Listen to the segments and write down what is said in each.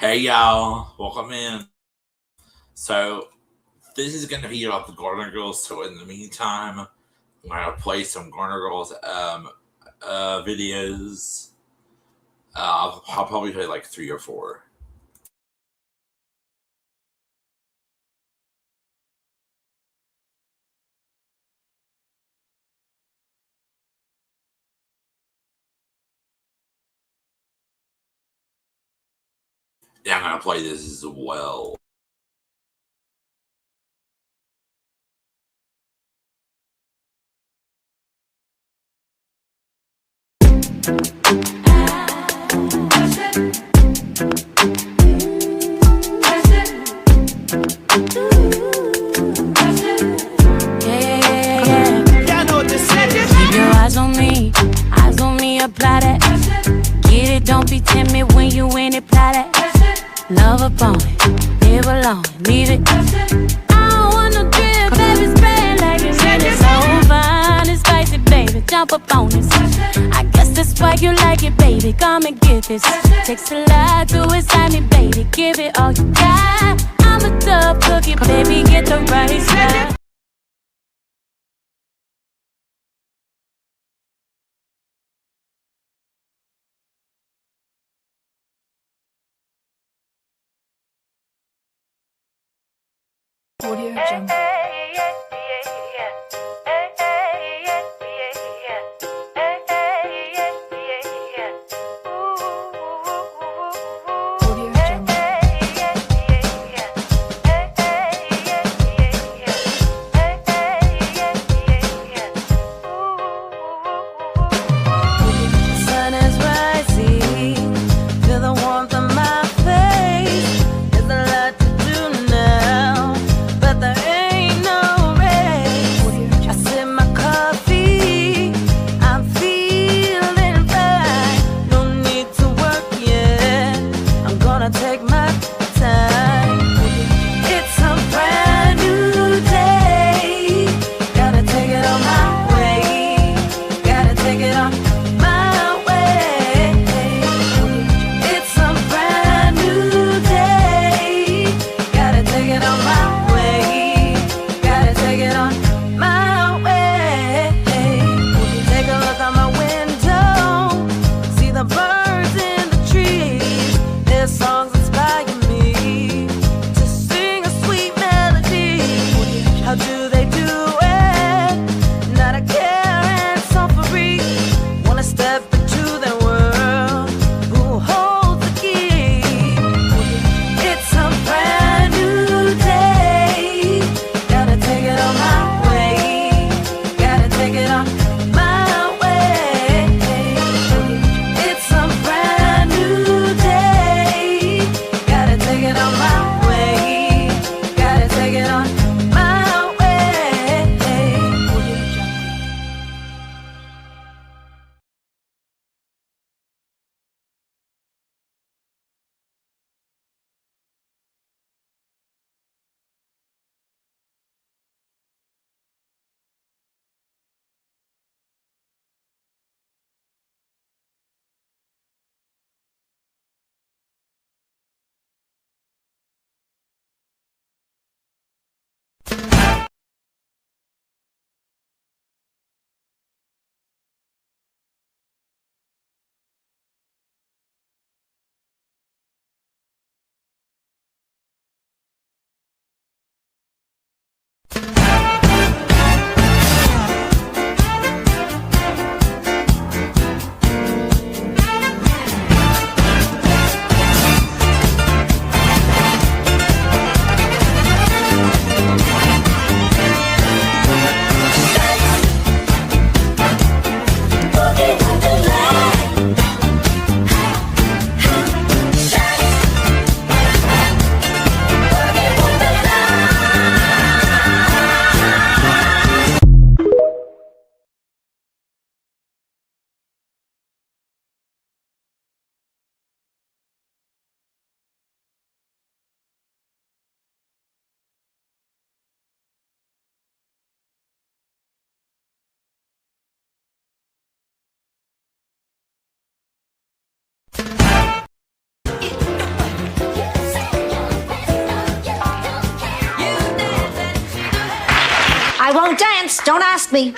Hey y'all, welcome in. So this is gonna be about the Garner Girls. So in the meantime, I'm gonna play some Garner Girls videos. I'll probably play like 3 or 4. Yeah, I'm gonna play this as well. Apply that. Get it, don't be timid when you in it, apply that. Love upon it, live alone, leave it. I don't want no drip, baby, spread like it's really so fine and spicy, baby, jump up on this. I guess that's why you like it, baby, come and get this. Takes a lot to excite me, baby, give it all you got. I'm a tough cookie, baby, get the right spot. Audio Jungle. Songs inspire me. I won't dance. Don't ask me.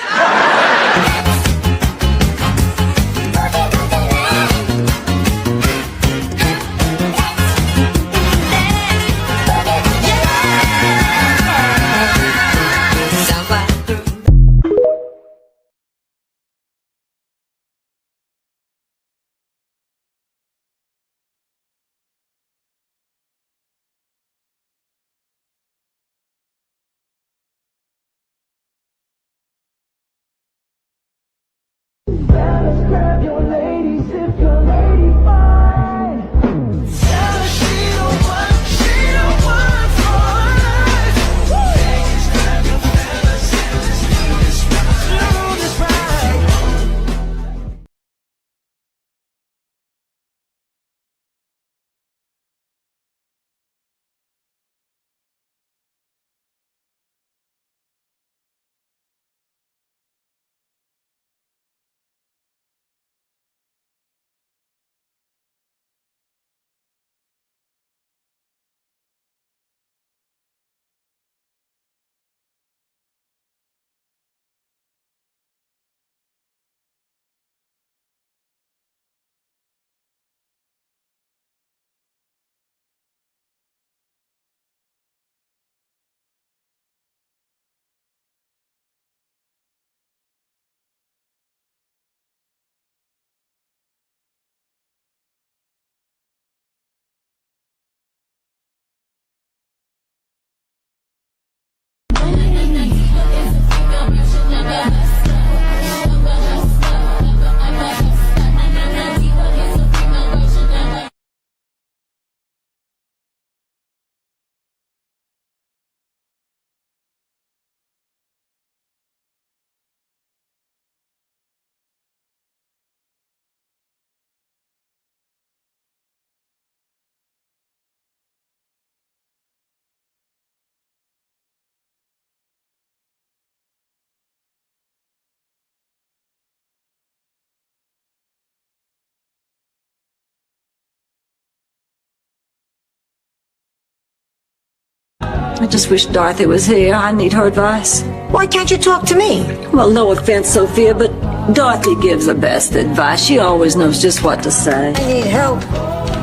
I just wish Dorothy was here. I need her advice. Why can't you talk to me? Well, no offense, Sophia, but Dorothy gives the best advice. She always knows just what to say. I need help.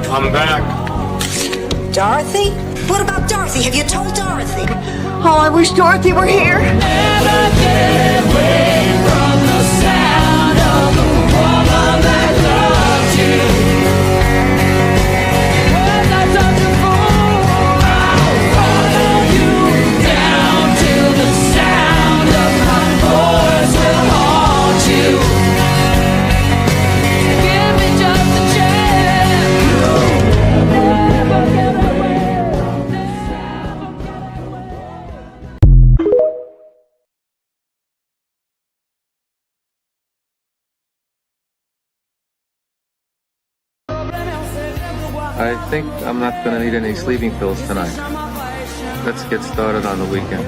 I'm back. Dorothy? What about Dorothy? Have you told Dorothy? Oh, I wish Dorothy were here. Never get away from the sound of the woman that loved you. Was I such a fool? I'll follow you down till the sound of my voice will haunt you. Give me just a chance. Never get away from this. Never get away. I think I'm not gonna need any sleeping pills tonight. Let's get started on the weekend.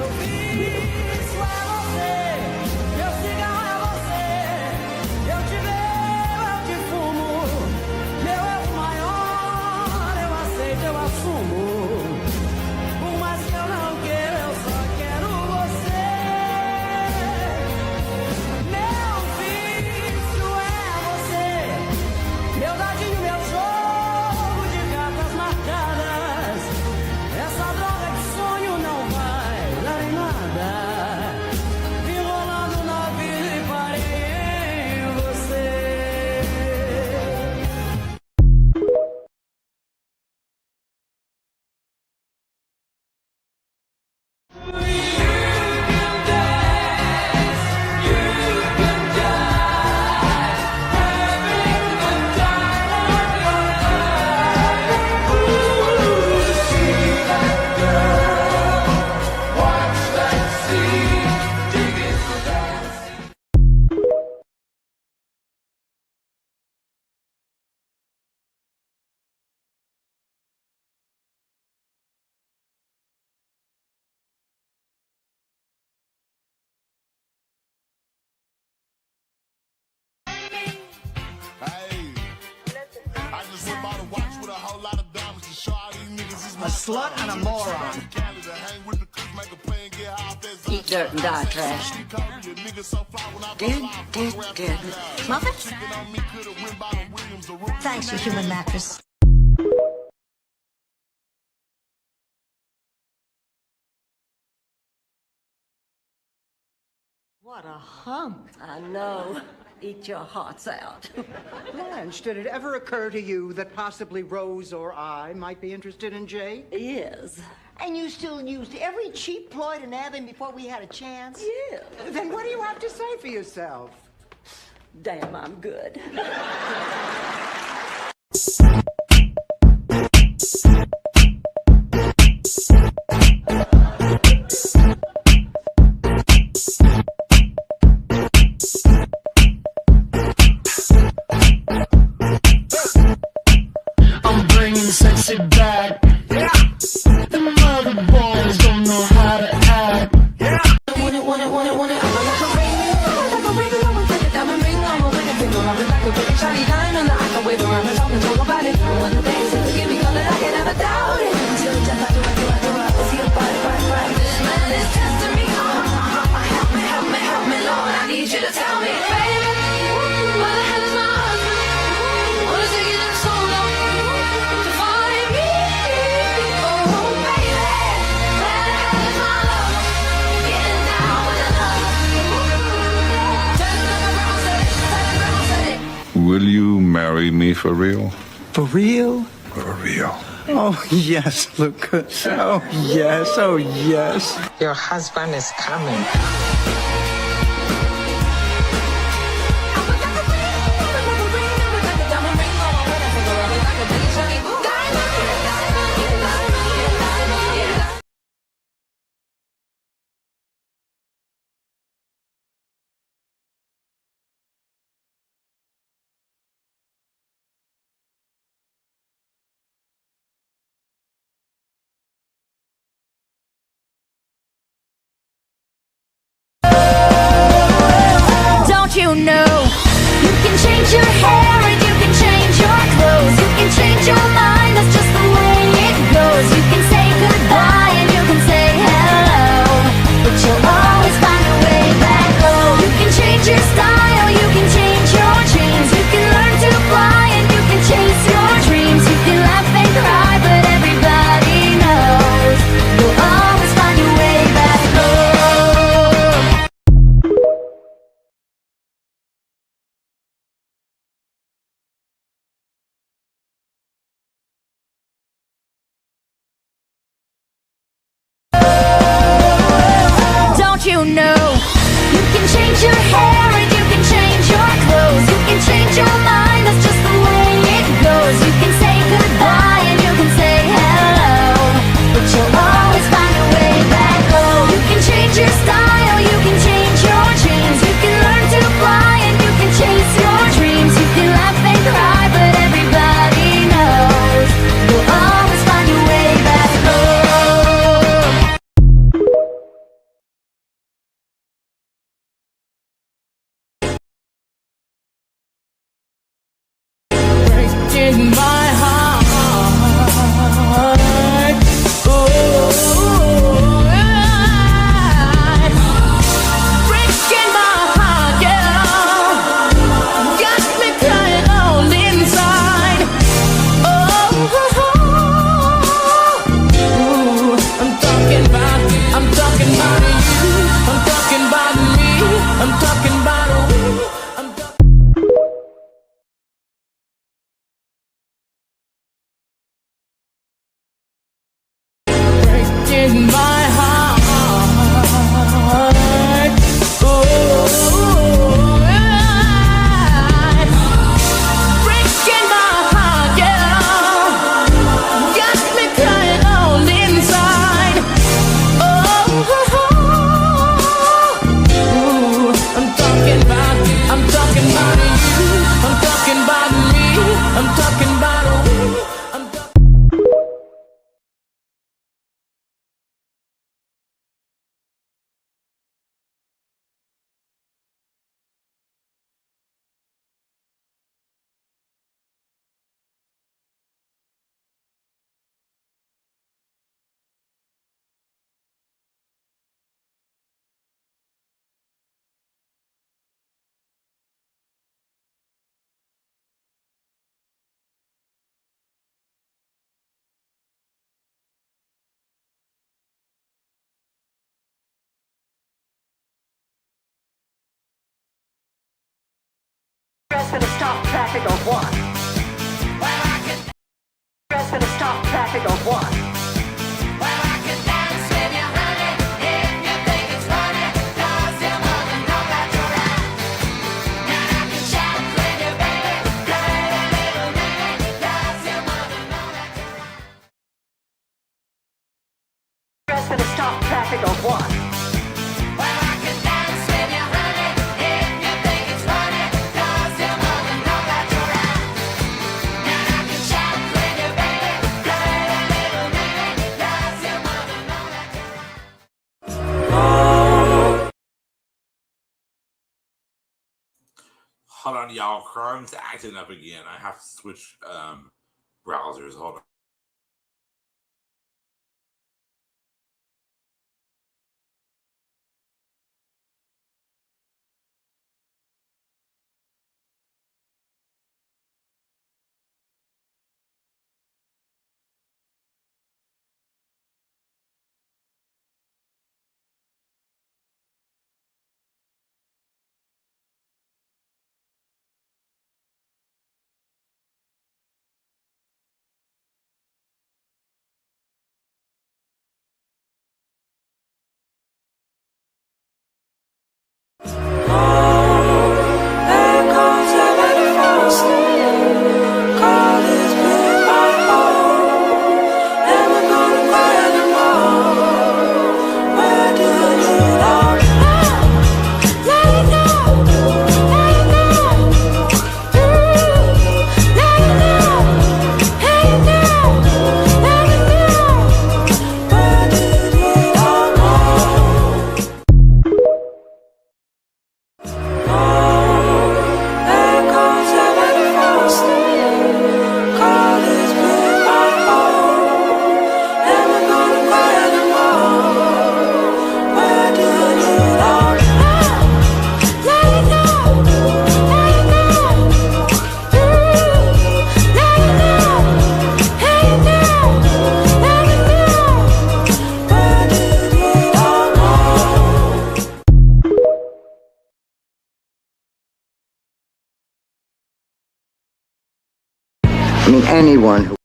A slut and a moron. Eat dirt and die trash. Dude. Muffins? Thanks, you human mattress. What a hump. I know. Eat your hearts out. Blanche, did it ever occur to you that possibly Rose or I might be interested in Jay? Yes. And you still used every cheap ploy to nab him before we had a chance? Yes. Then what do you have to say for yourself? Damn, I'm good. I'm bringing sexy back. Yeah. The mother boys don't know how to act. Yeah. Want it. I'm like a ring. Diamond ring on my wedding finger. I'm like a pretty shiny diamond. I can wave around and talk and talk about it. When the dance is give me color, I can never doubt it. Until death I do. See a body right. This man is testing me. Help me, Lord. I need you to tell me, baby. Where the hell is my husband? What is taking him so long to find me? Oh, baby, where the hell is my love? Getting down with the love. Tell him like my grandma said it. Will you marry me for real? For real? For real. Oh, yes, Lucas. Oh, yes. Your husband is coming. stop traffic or what? Dress gonna stop traffic or what? Dress gonna stop traffic or what? Hold on, y'all. Chrome's acting up again. I have to switch browsers. Hold on. I mean, anyone who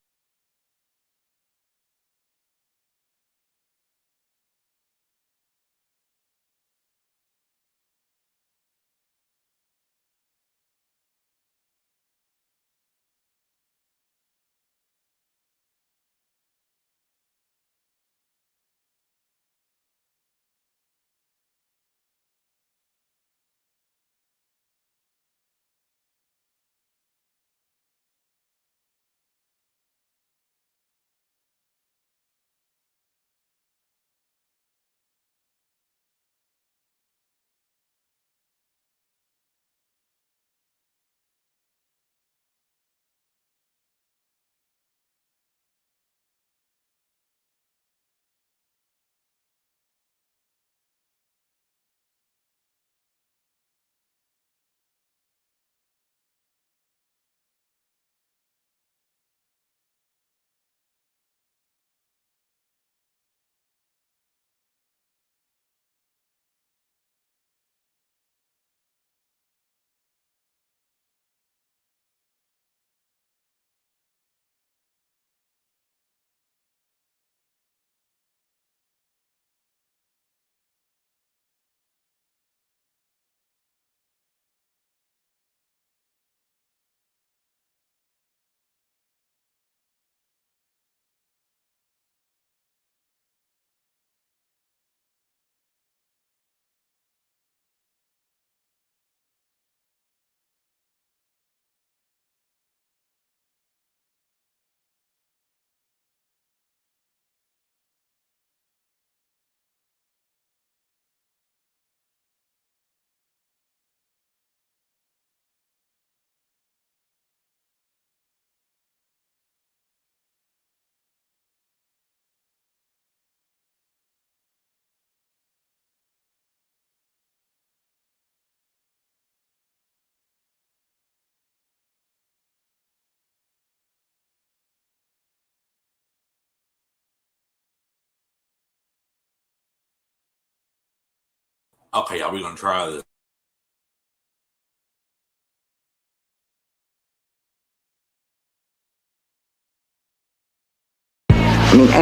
Okay, y'all, we're gonna try this.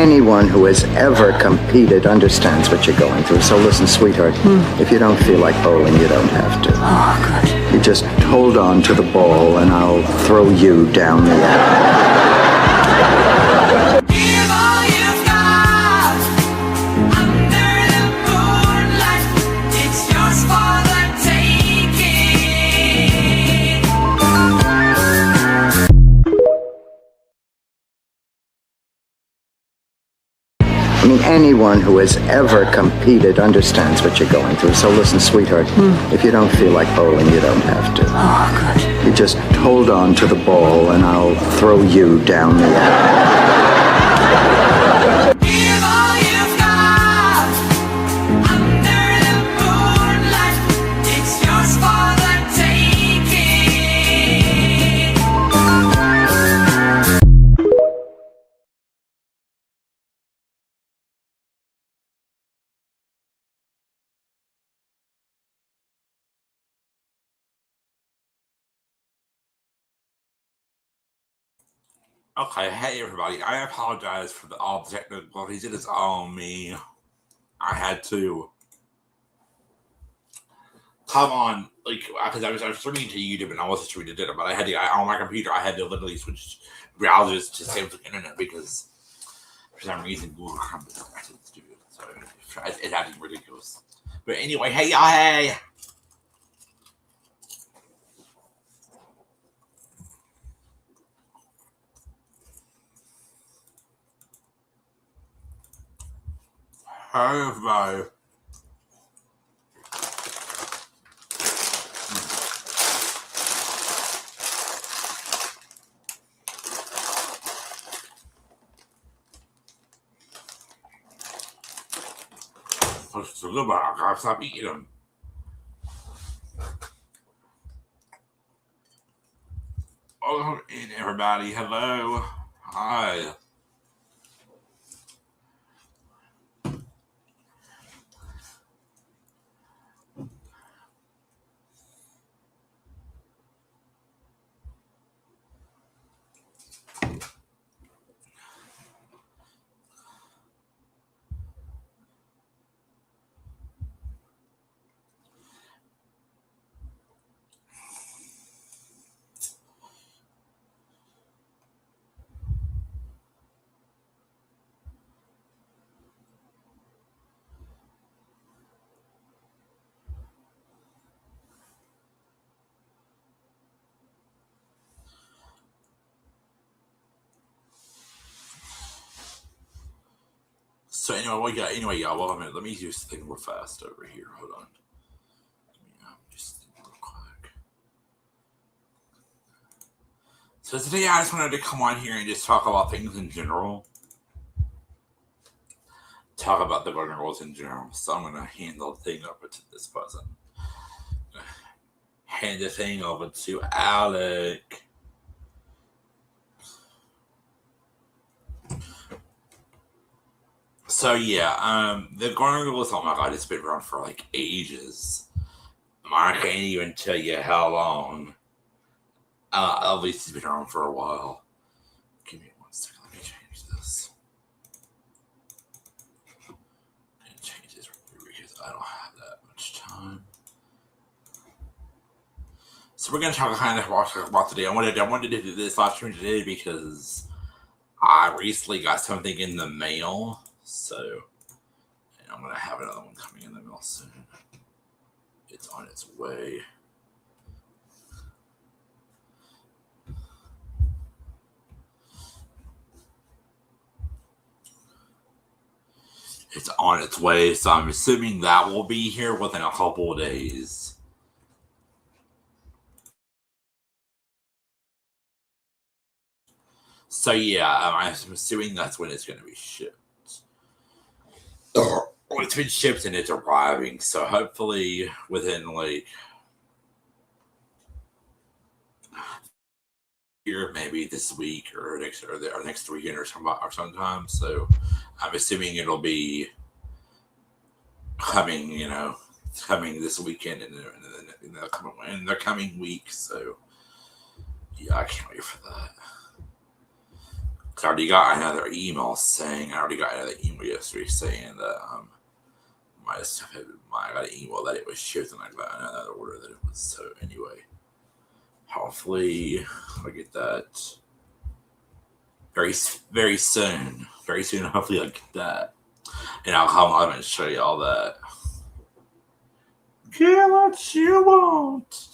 anyone who has ever competed understands what you're going through. So listen, sweetheart, if you don't feel like bowling, you don't have to. Oh, good. You just hold on to the ball and I'll throw you down the alley. I mean, anyone who has ever competed understands what you're going through. So listen, sweetheart, if you don't feel like bowling, you don't have to. Oh, good. You just hold on to the ball and I'll throw you down the alley. Okay, hey everybody, I apologize for all the technical difficulties. It is all me. I had to come on, like, because I was streaming to YouTube and I wasn't streaming to dinner, but I had to, on my computer, I had to literally switch browsers to Samsung Internet because for some reason Google Chrome is stupid. So it had to be ridiculous. But anyway, hey y'all, hey! Hey everybody. What's the good about? I gotta stop eating them. Oh, and everybody, hello. Hi. So anyway, y'all, well, let me do this thing real fast over here. Hold on. Just real quick. So today I just wanted to come on here and just talk about things in general. Talk about the Golden Girls in general. So I'm gonna hand the thing over to this person. Hand the thing over to Alec. So yeah, the Golden Girls, oh my god, it's been around for like ages. I can't even tell you how long. At least it's been around for a while. Give me 1 second, let me change this. And change this because I don't have that much time. So we're gonna talk about today. I wanted to do this live stream today because I recently got something in the mail. So, and I'm going to have another one coming in the mail soon. It's on its way. It's on its way, so I'm assuming that will be here within a couple of days. So yeah, I'm assuming that's when it's going to be shipped. It's been shipped and it's arriving, so hopefully within like here, maybe this week or next weekend or sometime. So I'm assuming it'll be coming, coming this weekend in the coming weeks. So yeah, I can't wait for that. I already got another email yesterday saying that my stuff I got an email that it was shipped and I got another order that it was. So anyway, hopefully I get that very soon. Very soon, hopefully I get that, and I'll come on and show you all that. Get what you want.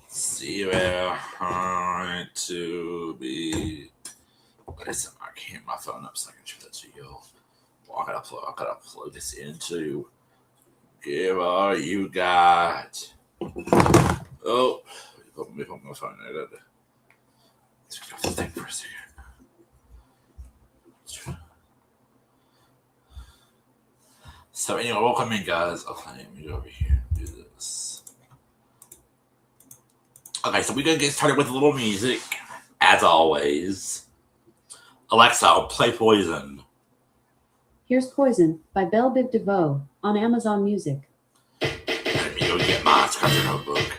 See where I want to be. Listen, I can't my phone up so I can show that to you. Well, I gotta plug this into. Give all you got. Oh, let me put my phone in it. Let's get off the thing for a second. So anyway, welcome in, guys. Okay, let me go over here and do this. Okay, so we're gonna get started with a little music, as always. Alexa, play Poison. Here's Poison by Belle Biv DeVoe on Amazon Music. Let me go get my scratcher notebook.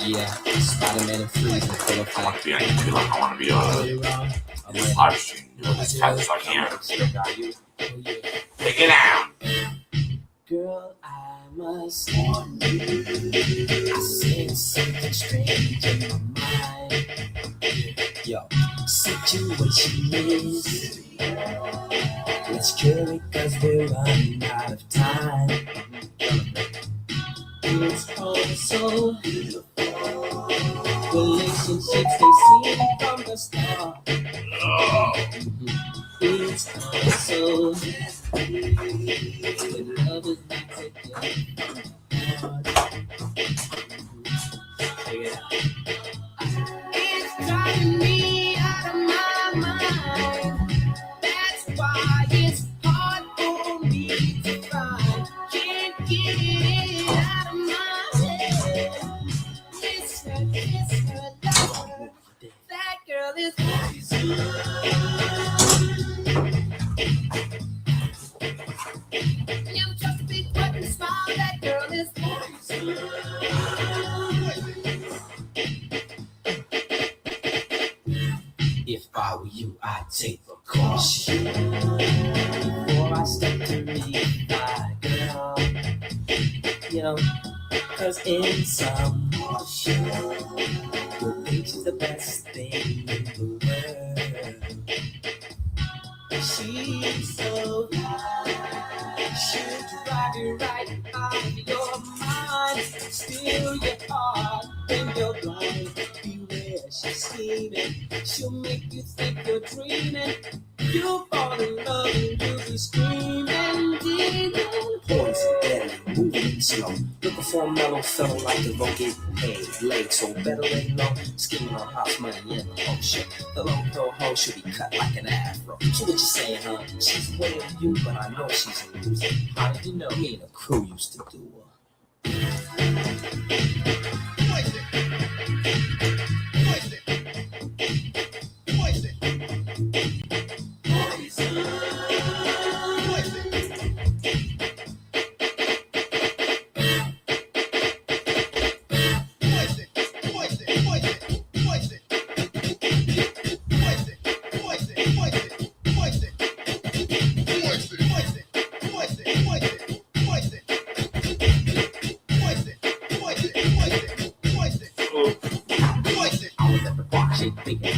Yeah, Spider-Man and Freeze and full of I want to be on YouTube, like I want to be on this live stream, doing as fast as I can. Take it down. Girl, I must warn you, I sense something strange in my mind. Yo, situation is, let's cure it cause we're running out of time. It's all so beautiful. Relationships they seem from the start. It's all so when love is not taken from the heart. Check it out. It's driving me out of my mind. That's why it's hard for me to find. Can't get it out of my head. Miss her, love her. That girl is poison. You just a big button smile. That girl is poison. If I were you, I'd take precaution before I step to meet my girl. You know, cause in some motion, your bitch is the best thing in the world. She's so high, should drive you right out of your mind. Steal your heart when you're blind. Beware, she's scheming. She'll make you think you're dreaming. You'll fall in love and you'll be screaming. Poison, deadly, moving slow. Looking for a mellow fellow like the road getting paid. Legs so better lay low. Scheming on house money in the ocean. The low hoe should be cut like an afro. So what you saying, huh? She's waiting for you, but I know she's a loser. How did you know? Me and the crew used to do her.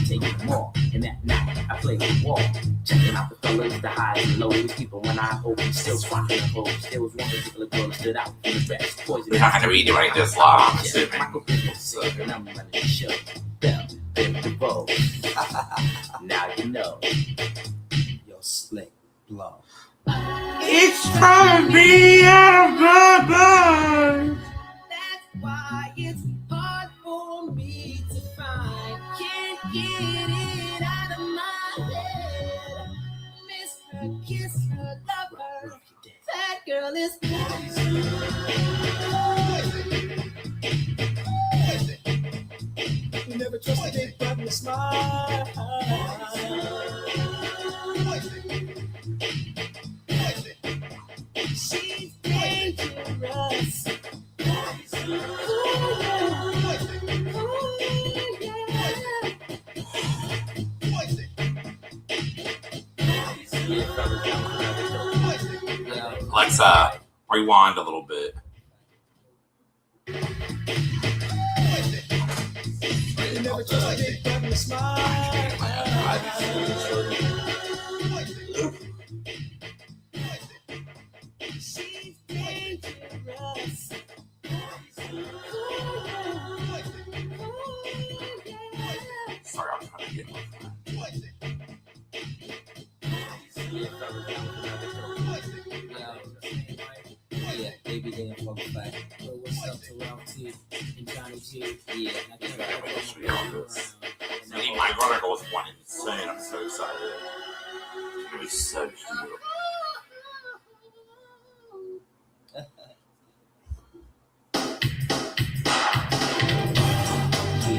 Taking more, and that night I played the wall, checking out the fellas, the highs and lows. People when I opened, still swatting the holes. There was one particular girl that stood out from the rest. Poison. We're not going to be doing this long. And I'm running the show. Belle Biv DeVoe. Now you know. Yo, slick blow. It's from me out of my mind. That's why it's hard for me to find. Can't get it out of my head. Miss her, kiss her, love her. That girl is poison. You never trust a big button to smile. She's dangerous. Ooh, yeah. Alexa, rewind a little bit. Sorry, I'm trying to get my Yeah, baby, they ain't fucking back. Yo, what's up to Ralph T and Johnny G? Yeah, I can't I need my brother goes one insane. I'm so excited. It's gonna be so cute.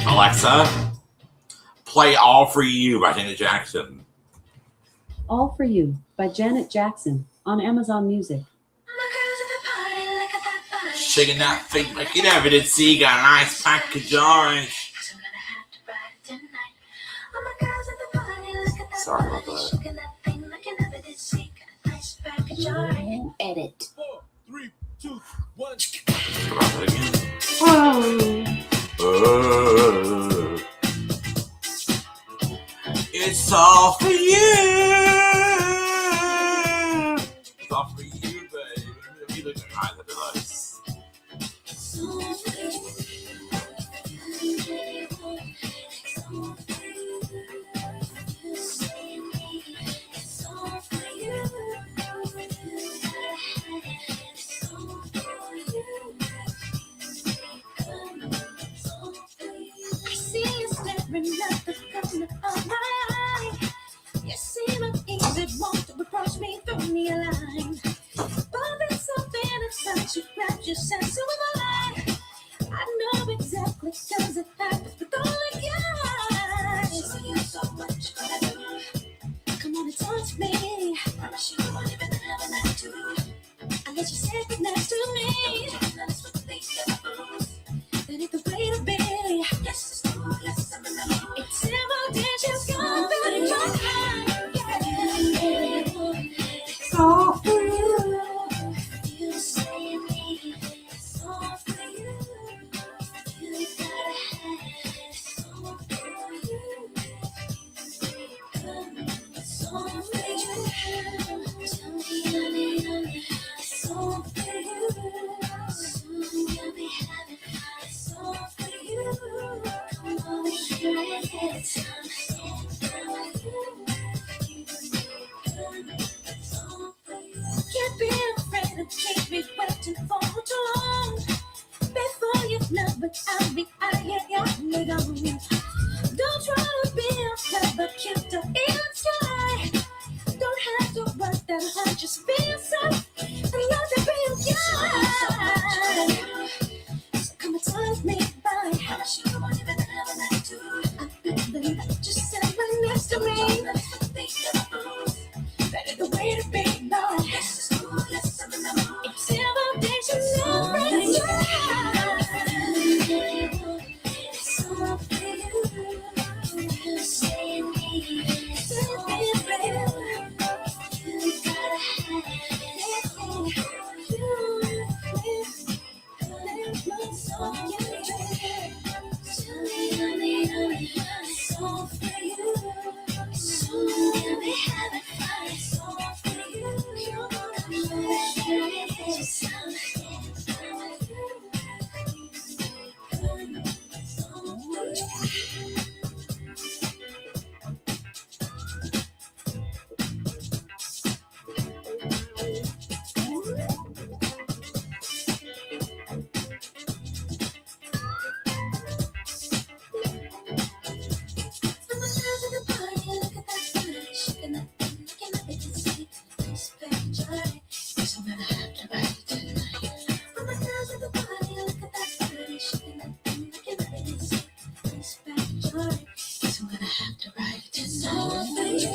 Alexa, play All For You by Janet Jackson. All For You by Janet Jackson on Amazon Music. Shaking that feet like it evidence. See, got a nice package of orange. Sorry about that. Edit. 4, 3, 2, 1. About that again. It's all for you. It's all for you, baby. You look at eyes at the lights. Your sense of life. I know exactly cause it happens with all of guys. So you so much gotta do. Come on and touch me. Promise you won't even have a night to. I'll let you sit next to me. That ain't the way to be. Yes, it's true. Yes, I'm in the mood. It's simple dishes gone through your mind. It's all for you. You say me. It's all for you. You gotta have it. It's all for you. It's all for you. Tell me, honey, it's all for you. Soon you'll be having it's all for you. Come on, here it is. It's all for you. Can't be afraid of keep me waiting for too long. Before you know it, I'll be out here, gone. Don't try to be a clever kid to even try. Don't have to work that hard, just be yourself and love to be a guy. So come and touch me by. Promise you won't even have a night to. I'm feeling that just sit right next to me. That is the way to be, no. Yes, it's cool, yes, I'm in the mood. It's invitation, no pressure. It's all for you. You say me, it's all for you. You gotta have it. It's all for you. Tell me, honey, it's all for you. Soon you'll be having fun. It's all for you. You're gonna share it. It's all for you. It's all for you.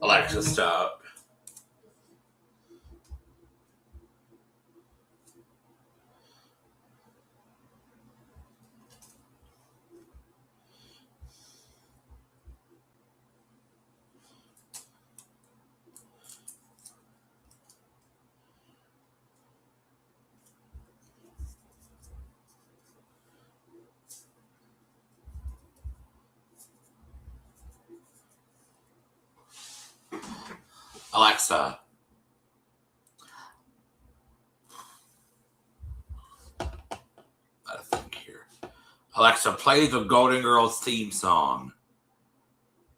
Alexa, stop. Alexa. I think here. Alexa, play the Golden Girls theme song.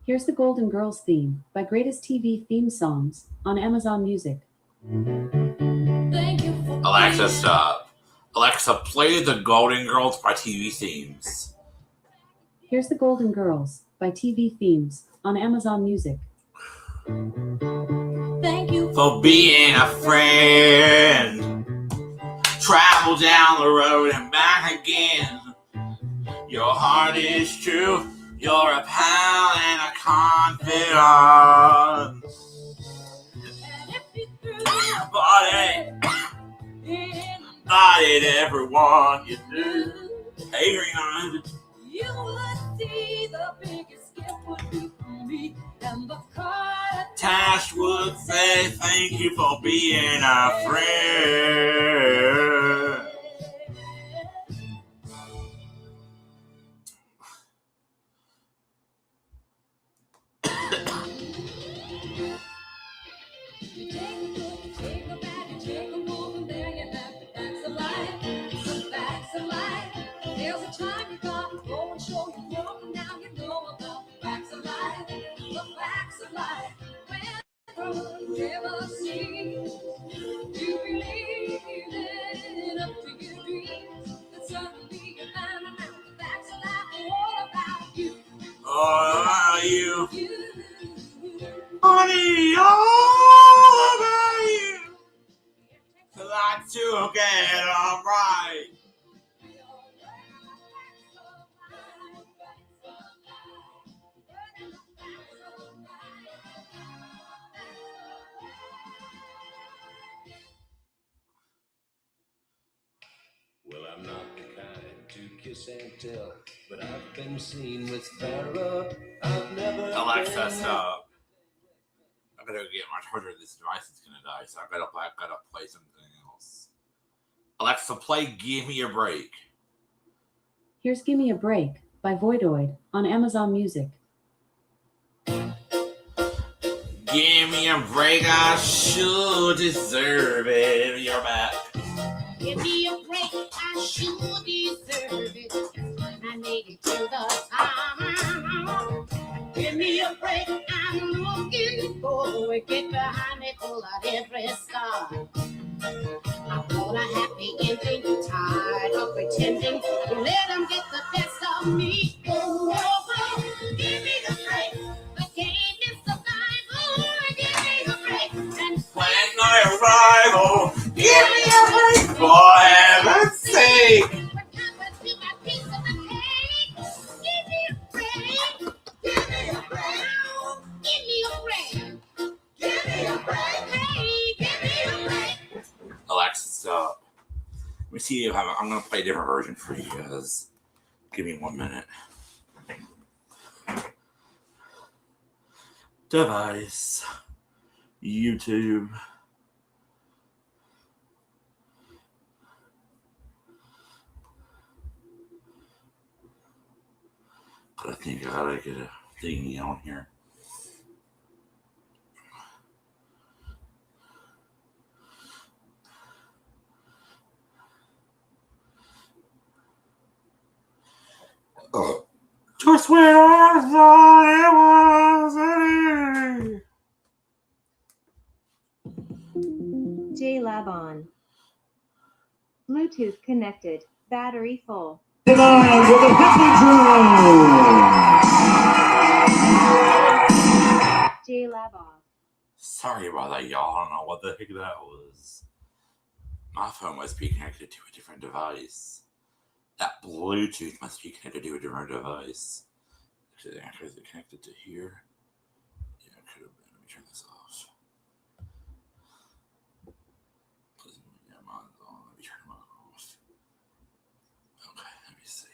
Here's the Golden Girls theme by Greatest TV Theme Songs on Amazon Music. Alexa, stop. Alexa, play the Golden Girls by TV themes. Here's the Golden Girls by TV Themes on Amazon Music. Thank you For being a friend. Travel down the road and back again. Your heart is true. You're a pal and a confidant. Body everyone you do. Hey, Rihanna. You would see the biggest gift would be from me, and the card Tash would say thank you for being a friend. There's a time you gotta go and show your work, and now you know about the facts of life. The facts of life. When never see you believe it up to your dreams, and suddenly you find out the facts of life are all about you. All about you. Honey, all about you. Like to get them right. Well, I'm not the kind to kiss and tell, but I've been seen with Farrah. I've never. Alexa, stop. I gotta get my charger. This device is gonna die, so I gotta play something else. Alexa, play "Give Me a Break." Here's Gimme a Break by Voidoid on Amazon Music. Give me a break, I should deserve it. You're back. Give me a break, I should deserve it. I made it to the top. Give me a break, I'm looking for it. Get behind me, pull out every star. I'm full of happy ending, tired of pretending. Let them get the best of me. Oh, give me the break. The game is survival. Give me the break. And When I arrive, oh, give me a break for heaven's sake. Alexa, stop. Let me see if I'm gonna play a different version for you guys. Give me 1 minute. Device. YouTube. I think I gotta get a thingy on here. Just when I thought it was easy. JLab on. Bluetooth connected. Battery full. Tonight with the Hippie Drill. JLab off. Sorry about that, y'all. I don't know what the heck that was. My phone must be connected to a different device. That Bluetooth must be connected to a different device. Actually, is it connected to here? Yeah, it could have been. Let me turn this off. Yeah, mine's on. Let me turn mine off. Okay, let me see.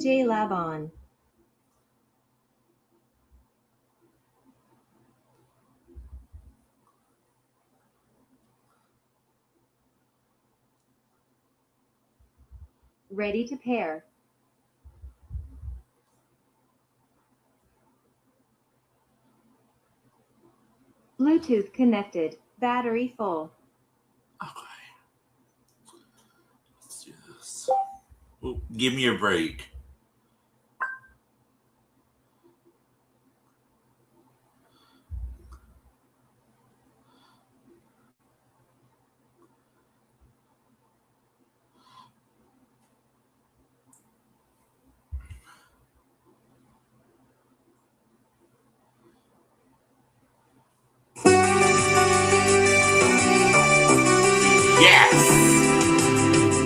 JLab on. Ready to pair. Bluetooth connected. Battery full. Let's do this. Ooh, give me a break.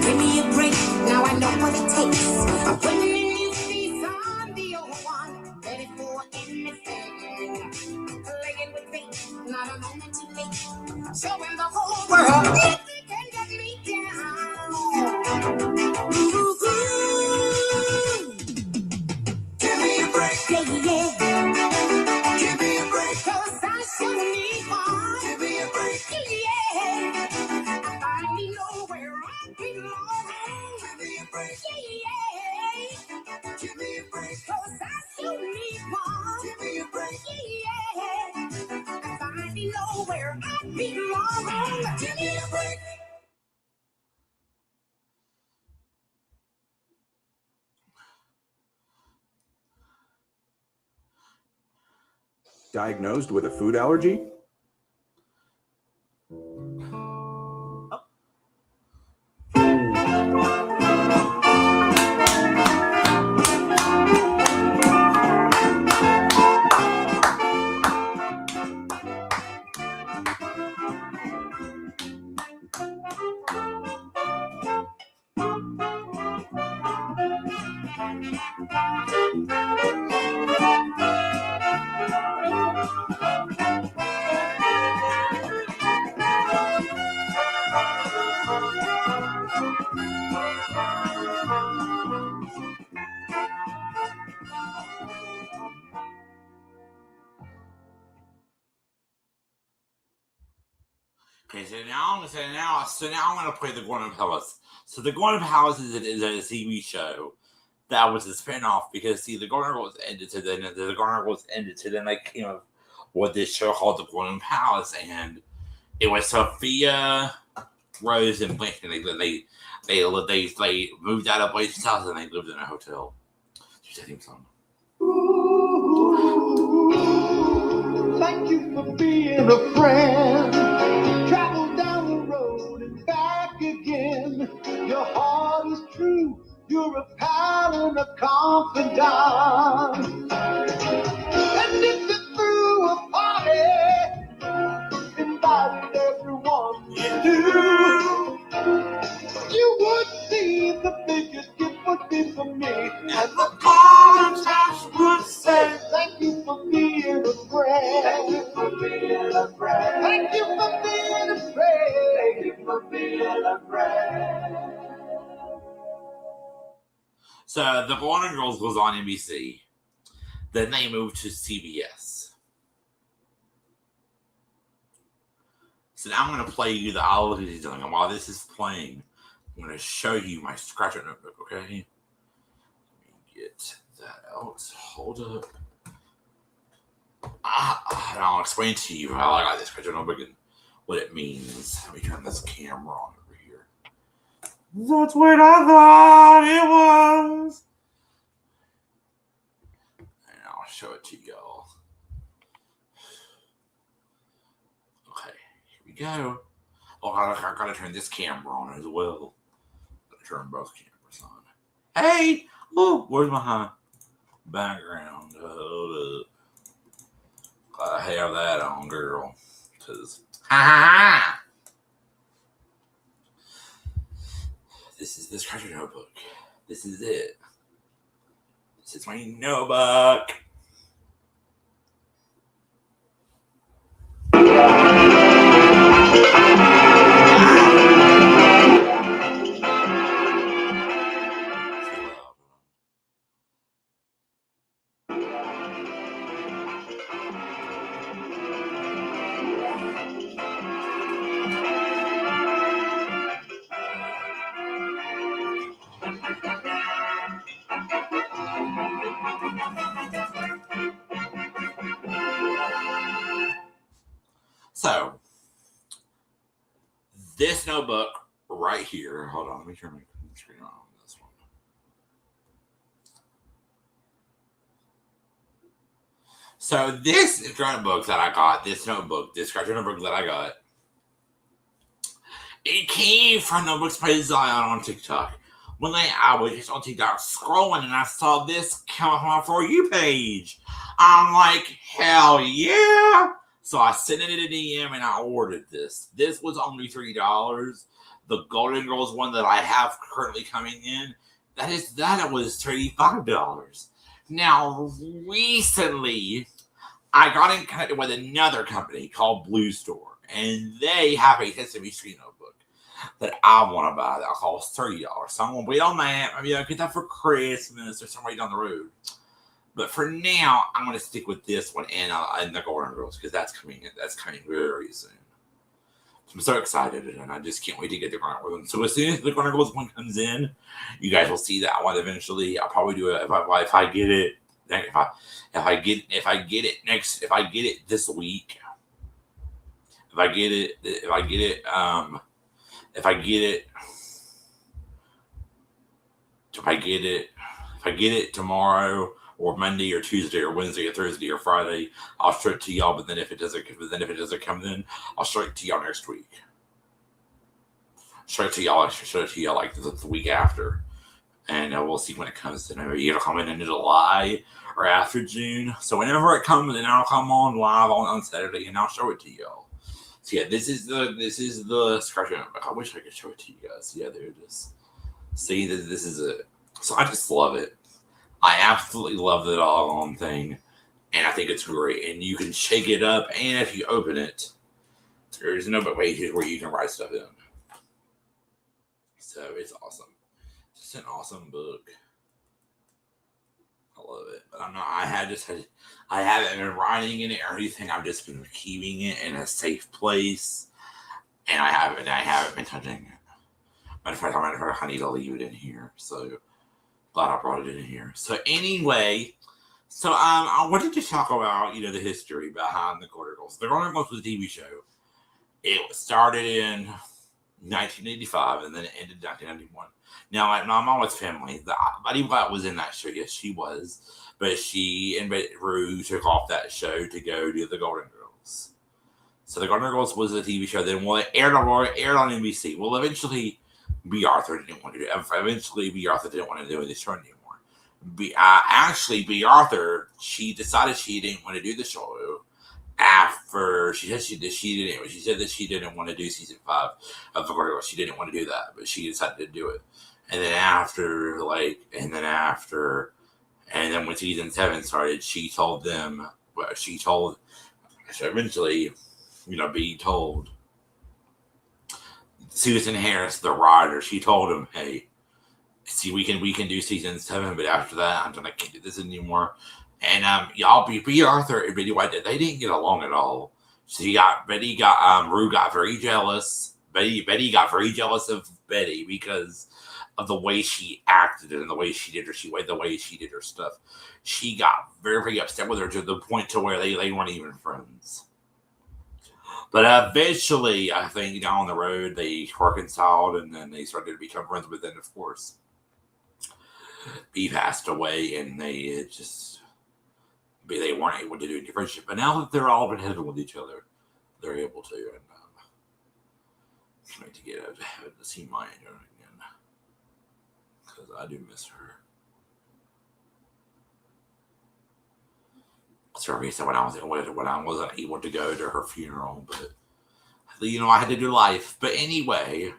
Give me a break, now I know what it takes. When the new season, the old one, ready for anything. Playing with faith, not a moment too late. Showing the whole world if they can get me down. Ooh, give me a break, yeah. Give me a break, 'cause I sure need one. Give me a break, yeah. I need nowhere I belong. Give me a break, yeah. Give me a break, 'cause I still need one. Give me a break, yeah. I need nowhere I belong. Give me a break. Diagnosed with a food allergy? Okay, so now I'm gonna play the Gordon Palace. So the Gordon Palace is a TV show that was a spinoff because see the Gordon Girls ended, so then the Gordon Girls ended, so then they came up with this show called the Gordon Palace, and it was Sophia, Rose, and Blake, and they moved out of Blake's house and they lived in a hotel. Just a theme song. Thank you for being a friend. Travel down the road and back again. Your heart is true. You're a pal and a confidant. And if you threw a party, invited everyone you knew, you would see the biggest gift would be for me. And the Gordon house would say, thank you for being a friend. Thank you for being a friend. Thank you for being a friend. Thank you for being a friend. So the Gordon Girls was on NBC. Then they moved to CBS. So now I'm going to play you the all of these doing. And while this is playing, I'm going to show you my scratcher notebook, okay? Let me get that out. Hold up. And I'll explain to you how I got this scratcher notebook and what it means. Let me turn this camera on over here. That's what I thought it was. And I'll show it to y'all. Okay, here we go. Oh, I gotta turn this camera on as well. Gotta turn both cameras on. Hey! Oh, where's my background? Hold up. I have that on, girl. Because, ha. This is the Scratcher Notebook. This is it. This is my notebook. So, this notebook right here. Hold on, let me turn my screen on this one. So, this notebook that I got, this Scratcher notebook that I got, it came from Notebooks by Zion on TikTok. When I was just on TikTok scrolling and I saw this come up on my For You page. I'm like, hell yeah! So I sent it in a DM and I ordered this. This was only $3. The Golden Girls one that I have currently coming in, that was $35. Now, recently, I got in contact with another company called Blue Store, and they have a Sesame Street notebook that I want to buy that costs $30. So I'm going to wait on that. Maybe I'll get that for Christmas or somewhere down the road. But for now, I'm going to stick with this one and the Golden Girls because that's coming very soon. So I'm so excited, and I just can't wait to get the Golden Girls. So as soon as the Golden Girls one comes in, you guys will see that one eventually. I'll probably do it if I get it. If I get it this week. If I get it tomorrow or Monday or Tuesday or Wednesday or Thursday or Friday, I'll show it to y'all. But then if it doesn't come then, I'll show it to y'all next week. Show it to y'all like the week after, and we'll see when it comes in. Maybe it'll come in July or after June. So whenever it comes, then I'll come on live on Saturday and I'll show it to y'all. So yeah, this is the Scratcher notebook. I wish I could show it to you guys. Yeah, there it is. See, this is it. So I just love it. I absolutely love the doggone thing, and I think it's great. And you can shake it up, and if you open it, there's notebook pages where you can write stuff in. So it's awesome. It's an awesome book. I love it. But I haven't been writing in it or anything. I've just been keeping it in a safe place, and I haven't been touching it. Matter of fact, I need to leave it in here. So glad I brought it in here. So anyway, I wanted to talk about the history behind the Golden Girls. The Golden Girls was a TV show. It started in 1985 and then it ended in 1991. Now, my mama's family, Betty White was in that show. Yes, she was. But she and Rue took off that show to go do the Golden Girls. So the Golden Girls was a TV show. Then, it aired on NBC. Well, eventually, B. Arthur didn't want to do it. Eventually, B. Arthur didn't want to do this show anymore. B. Arthur, she decided she didn't want to do the show after she said that she didn't want to do season 5 of the Golden Girls. She didn't want to do that, but she decided to do it. And then when season 7 started, eventually, B told Susan Harris, the writer, she told him, "Hey, see, we can do season 7, but after that, I can't do this anymore." And B. Arthur and Betty White, they didn't get along at all. Rue got very jealous. Betty got very jealous of Betty because of the way she acted and the way she did her stuff. She got very, very upset with her to the point to where they weren't even friends. But eventually, I think down the road, they reconciled and then they started to become friends. But then, of course, B passed away and they weren't able to do any friendship. But now that they're all in heaven with each other, they're able to. And trying to get to see Maya again because I do miss her. Sorry, so when I wasn't able to go to her funeral, but I had to do life. But anyway,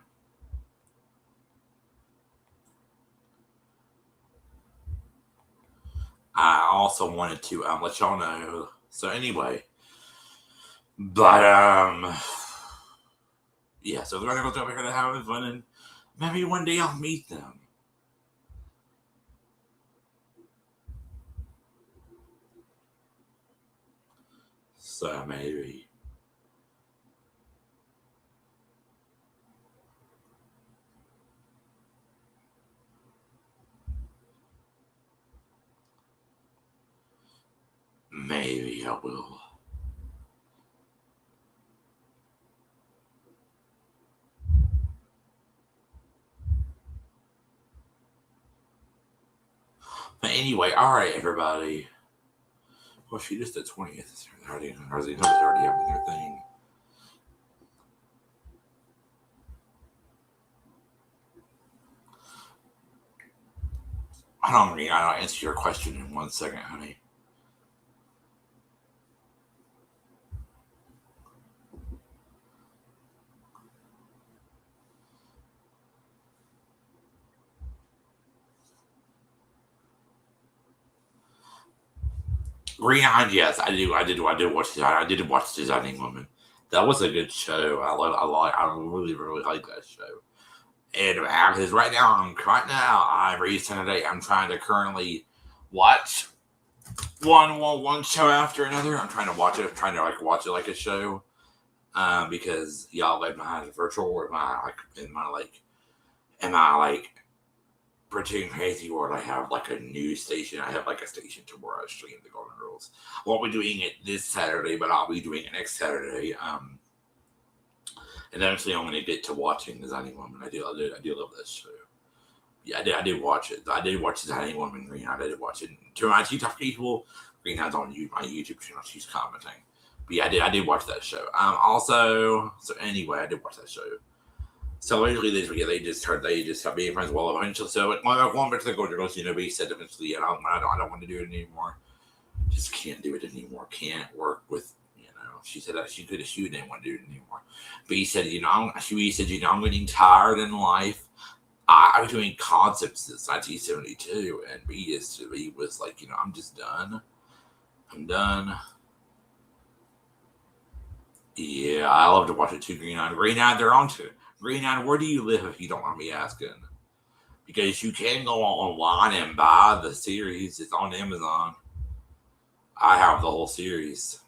I also wanted to let y'all know. So anyway, but yeah. So they're gonna go over here to have fun, and maybe one day I'll meet them. So maybe. Maybe I will. But anyway, all right, everybody. Well, she just did 20th. It's already having their thing. I'll answer your question in 1 second, honey. Green-eyed, yes, I do. I did watch Designing Woman. That was a good show. I really, really like that show. And because right now, every Saturday, I'm trying to currently watch one show after another. I'm trying to watch it. I'm trying to watch it like a show. Because y'all live behind virtual, or am I pretty crazy, or I have a news station? I have a station to where I stream the Golden Girls. I won't be doing it this Saturday, but I'll be doing it next Saturday. And eventually I'm going to get to watching Designing Woman. I do love this show. Yeah, I did watch it. I did watch Designing Woman, Green Eyed. I did watch it. To my TikTok people, Green Eye's on my YouTube channel. She's commenting. But yeah, I did watch that show. So anyway, I did watch that show. So eventually they just stopped being friends. Well, eventually, so going back to the Golden Girls, B said eventually, I don't want to do it anymore. Just can't do it anymore. Can't work with, she said that she didn't want to do it anymore. But he said, I'm getting tired in life. I was doing concepts since 1972, and B was like, I'm just done. I'm done. Yeah, I love to watch it too. Green Eyed, they're on to it. Green Eyed, where do you live, if you don't mind me asking? Because you can go online and buy the series. It's on Amazon. I have the whole series.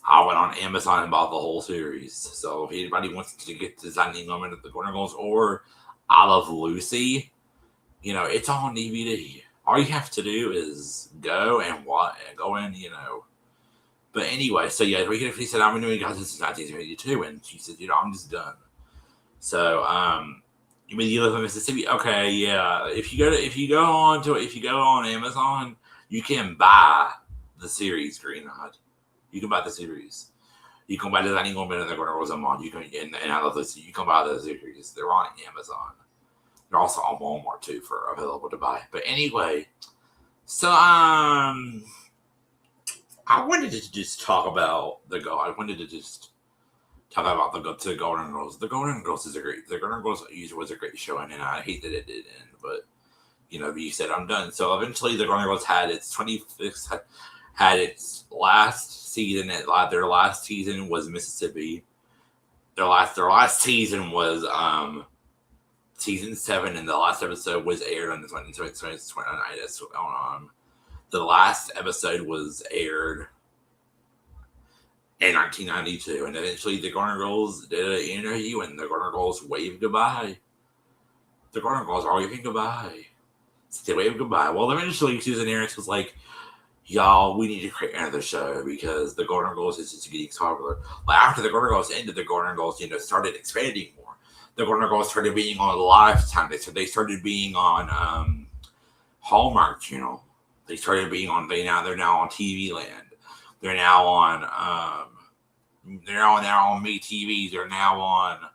I went on Amazon and bought the whole series. So if anybody wants to get Designing Woman at the Golden Girls or I Love Lucy, it's on DVD. All you have to do is go and go in, But anyway, so yeah, he said, I've been doing guys since 1972, and she said, I'm just done. So, you mean you live in Mississippi? Okay, yeah. If you go on Amazon, you can buy the series, Green Eyed. You can buy the series. You can buy Designing Woman and the Golden Girls on. You can, and I love this. You can buy the series. They're on Amazon. They're also on Walmart too for available to buy. But anyway, so I wanted to just talk about the Golden Girls. The Golden Girls was a great show, and I hate that it did end. But you said I'm done. So eventually, the Golden Girls had its 26th. Had its last season. Their last season was Mississippi. Their last season was season 7, and the last episode was aired on the 29th. The last episode was aired in 1992, and eventually the Golden Girls did an interview, and the Golden Girls waved goodbye. The Golden Girls are waving goodbye. So they waved goodbye. Well, eventually Susan Aris was like, y'all, we need to create another show because the Golden Girls is just getting popular. After the Golden Girls ended, the Golden Girls, started expanding more. The Golden Girls started being on Lifetime. They started being on Hallmark Channel. They started being on. They're now on TV Land. They're now on. They're now on MeTV. They're now on.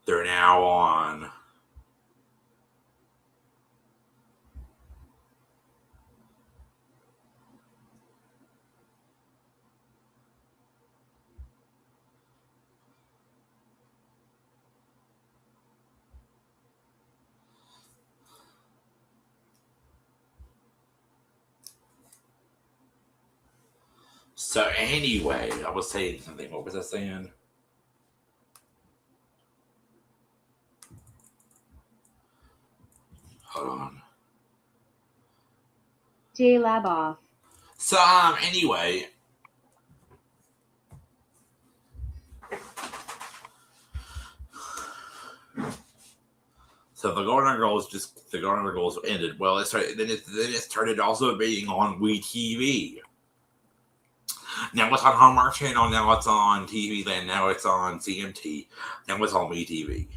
They're now on. So anyway, I was saying something. What was I saying? Hold on. J-Lab off. So anyway. So the Golden Girls ended. Well, it started also being on WeTV. Now it's on Hallmark Channel. Now it's on TV Land. Now it's on CMT. Now it's on WeTV.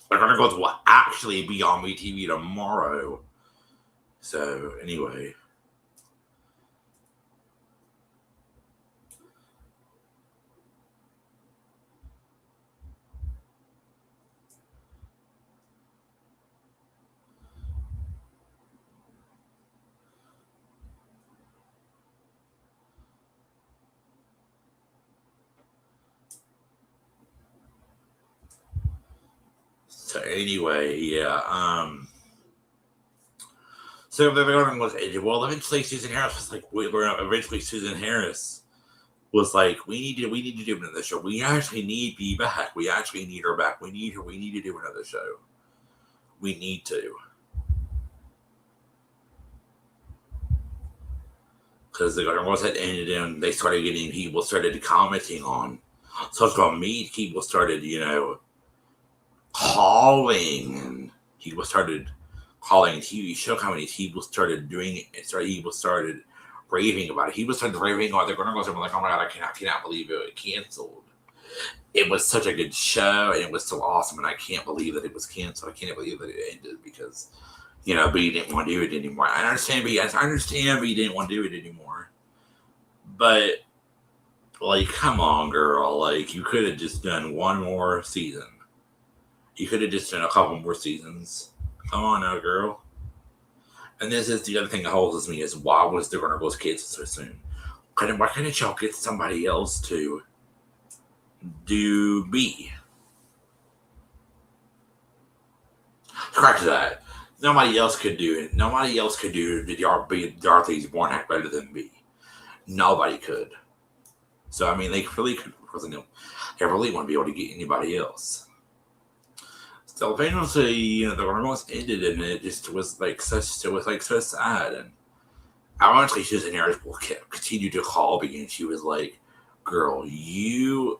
The Golden Girls will actually be on WeTV tomorrow. So anyway. So anyway, yeah. So the Golden was well. Eventually, Susan Harris was like, eventually Susan Harris was like, we need to do another show. We actually need Bea back. We actually need her back. We need her. We need to do another show. We need to. Because the Golden Girls had ended and they started getting people started commenting on social media. People started, calling, and people started calling TV show companies. People started doing it. People started raving about it. He was started raving about the Golden Girls. I'm like, oh my god, I cannot believe it canceled. It was such a good show, and it was so awesome, and I can't believe that it was canceled. I can't believe that it ended because, Bea didn't want to do it anymore. I understand Bea didn't want to do it anymore. But, come on, girl. You could have just done one more season. You could have just done a couple more seasons. Come on now, girl. And this is the other thing that holds me is why was the Golden Girls canceled so soon? Why couldn't y'all get somebody else to do Bea? Correct that. Nobody else could do it. Nobody else could do Dorothy's Born Act better than Bea. Nobody could. So they really could. They really wouldn't be able to get anybody else. So eventually, the Golden Girls ended, and it just was so sad. And ironically, Susan Harris will continue to call Bea, and she was like, "Girl, you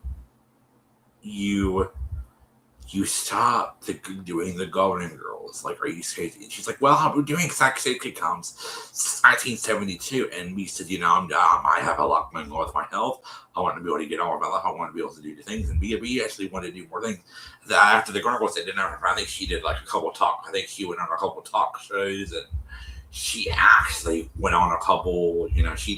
stopped doing the Golden Girls. Are you serious?" And she's like, "Well, I've been doing Sex sitcoms since 1972." And Bea said, I have a lot going on with my health. I want to be able to get on with my life. I want to be able to do the things. And Bea actually wanted to do more things. After the Golden Girls ended, I think she did a couple talk. I think she went on a couple talk shows, and she actually went on a couple. She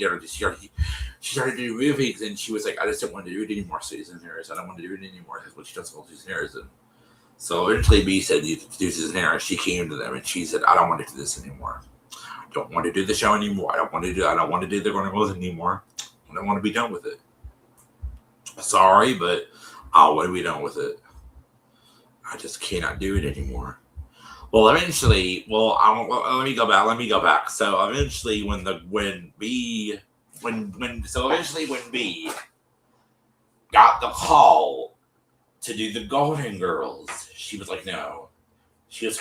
started doing movies, and she was like, "I just don't want to do it anymore, Susan Harris. I don't want to do it anymore." That's what she does call Susan Harris. And so eventually, Bea said, "You do Susan Harris." She came to them, and she said, "I don't want to do this anymore. I don't want to do the show anymore. I don't want to do the Golden Girls anymore. I don't want to be done with it. Sorry, but I want to be done with it. I just cannot do it anymore." Well, eventually, let me go back. So eventually, when Bea got the call to do the Golden Girls, she was like, "No."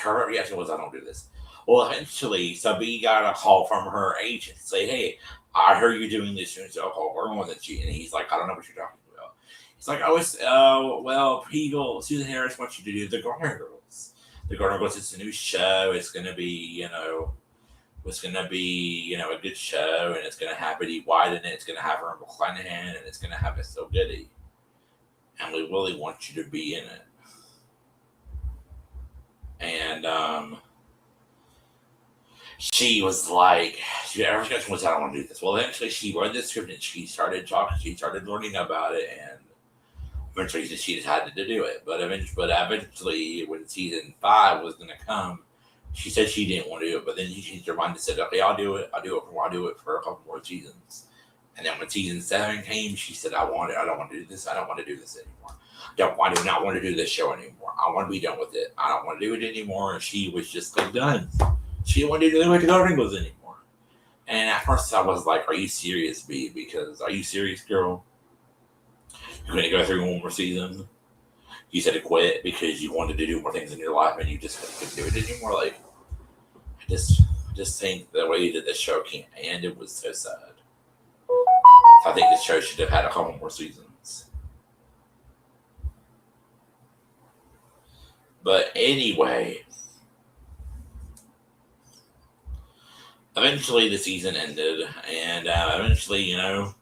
Her reaction was, "I don't do this." Well, eventually, so Bea got a call from her agent, say, "Hey, I heard you doing this." And we're on the G. And he's like, "I don't know what you're talking about." He's like, Susan Harris wants you to do the Golden Girls. The Golden Girls, it's a new show. It's going to be, a good show. And it's going to have Betty White in it. It's going to have Erin McClanahan. And it's going to have Estelle Getty. And we really want you to be in it. And, she was like, her reaction was, "I don't want to do this." Well, eventually she read the script and she started talking. She started learning about it. And eventually she decided to do it. But eventually, when season 5 was going to come, she said she didn't want to do it. But then she changed her mind and said, "Okay, I'll do it. I'll do it for a couple more seasons." And then when season 7 came, she said, I don't want to do this. I don't want to do this anymore. I do not want to do this show anymore. I want to be done with it. I don't want to do it anymore." And she was just like done. She didn't want to do the Wrinkles anymore. And at first I was like, "Are you serious, B? Because are you serious, girl? You're going to go through one more season? You said to quit because you wanted to do more things in your life and you just couldn't do it anymore." Like, I just think the way that the show can't end, it was so sad. I think the show should have had a couple more seasons. But anyway, eventually the season ended, and eventually, it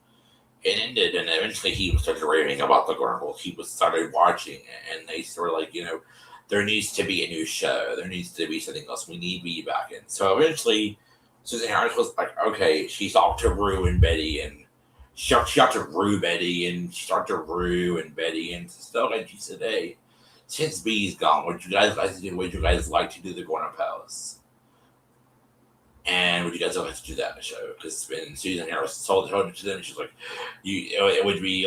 ended, and eventually he started raving about the Girls. He started watching it, and they were like, there needs to be a new show. There needs to be something else. We need Bee back in. So eventually, Susan Harris was like, okay, she talked to Rue and Betty, and she got to Rue Betty, and she talked to Rue and Betty, and stuff. And she said, "Hey, since Bee's gone, would you guys like to do? Would you guys like to do the Gorham Palace? And would you guys like to do that in the show?" Because when Susan Harris told it to them, she's like, it would be.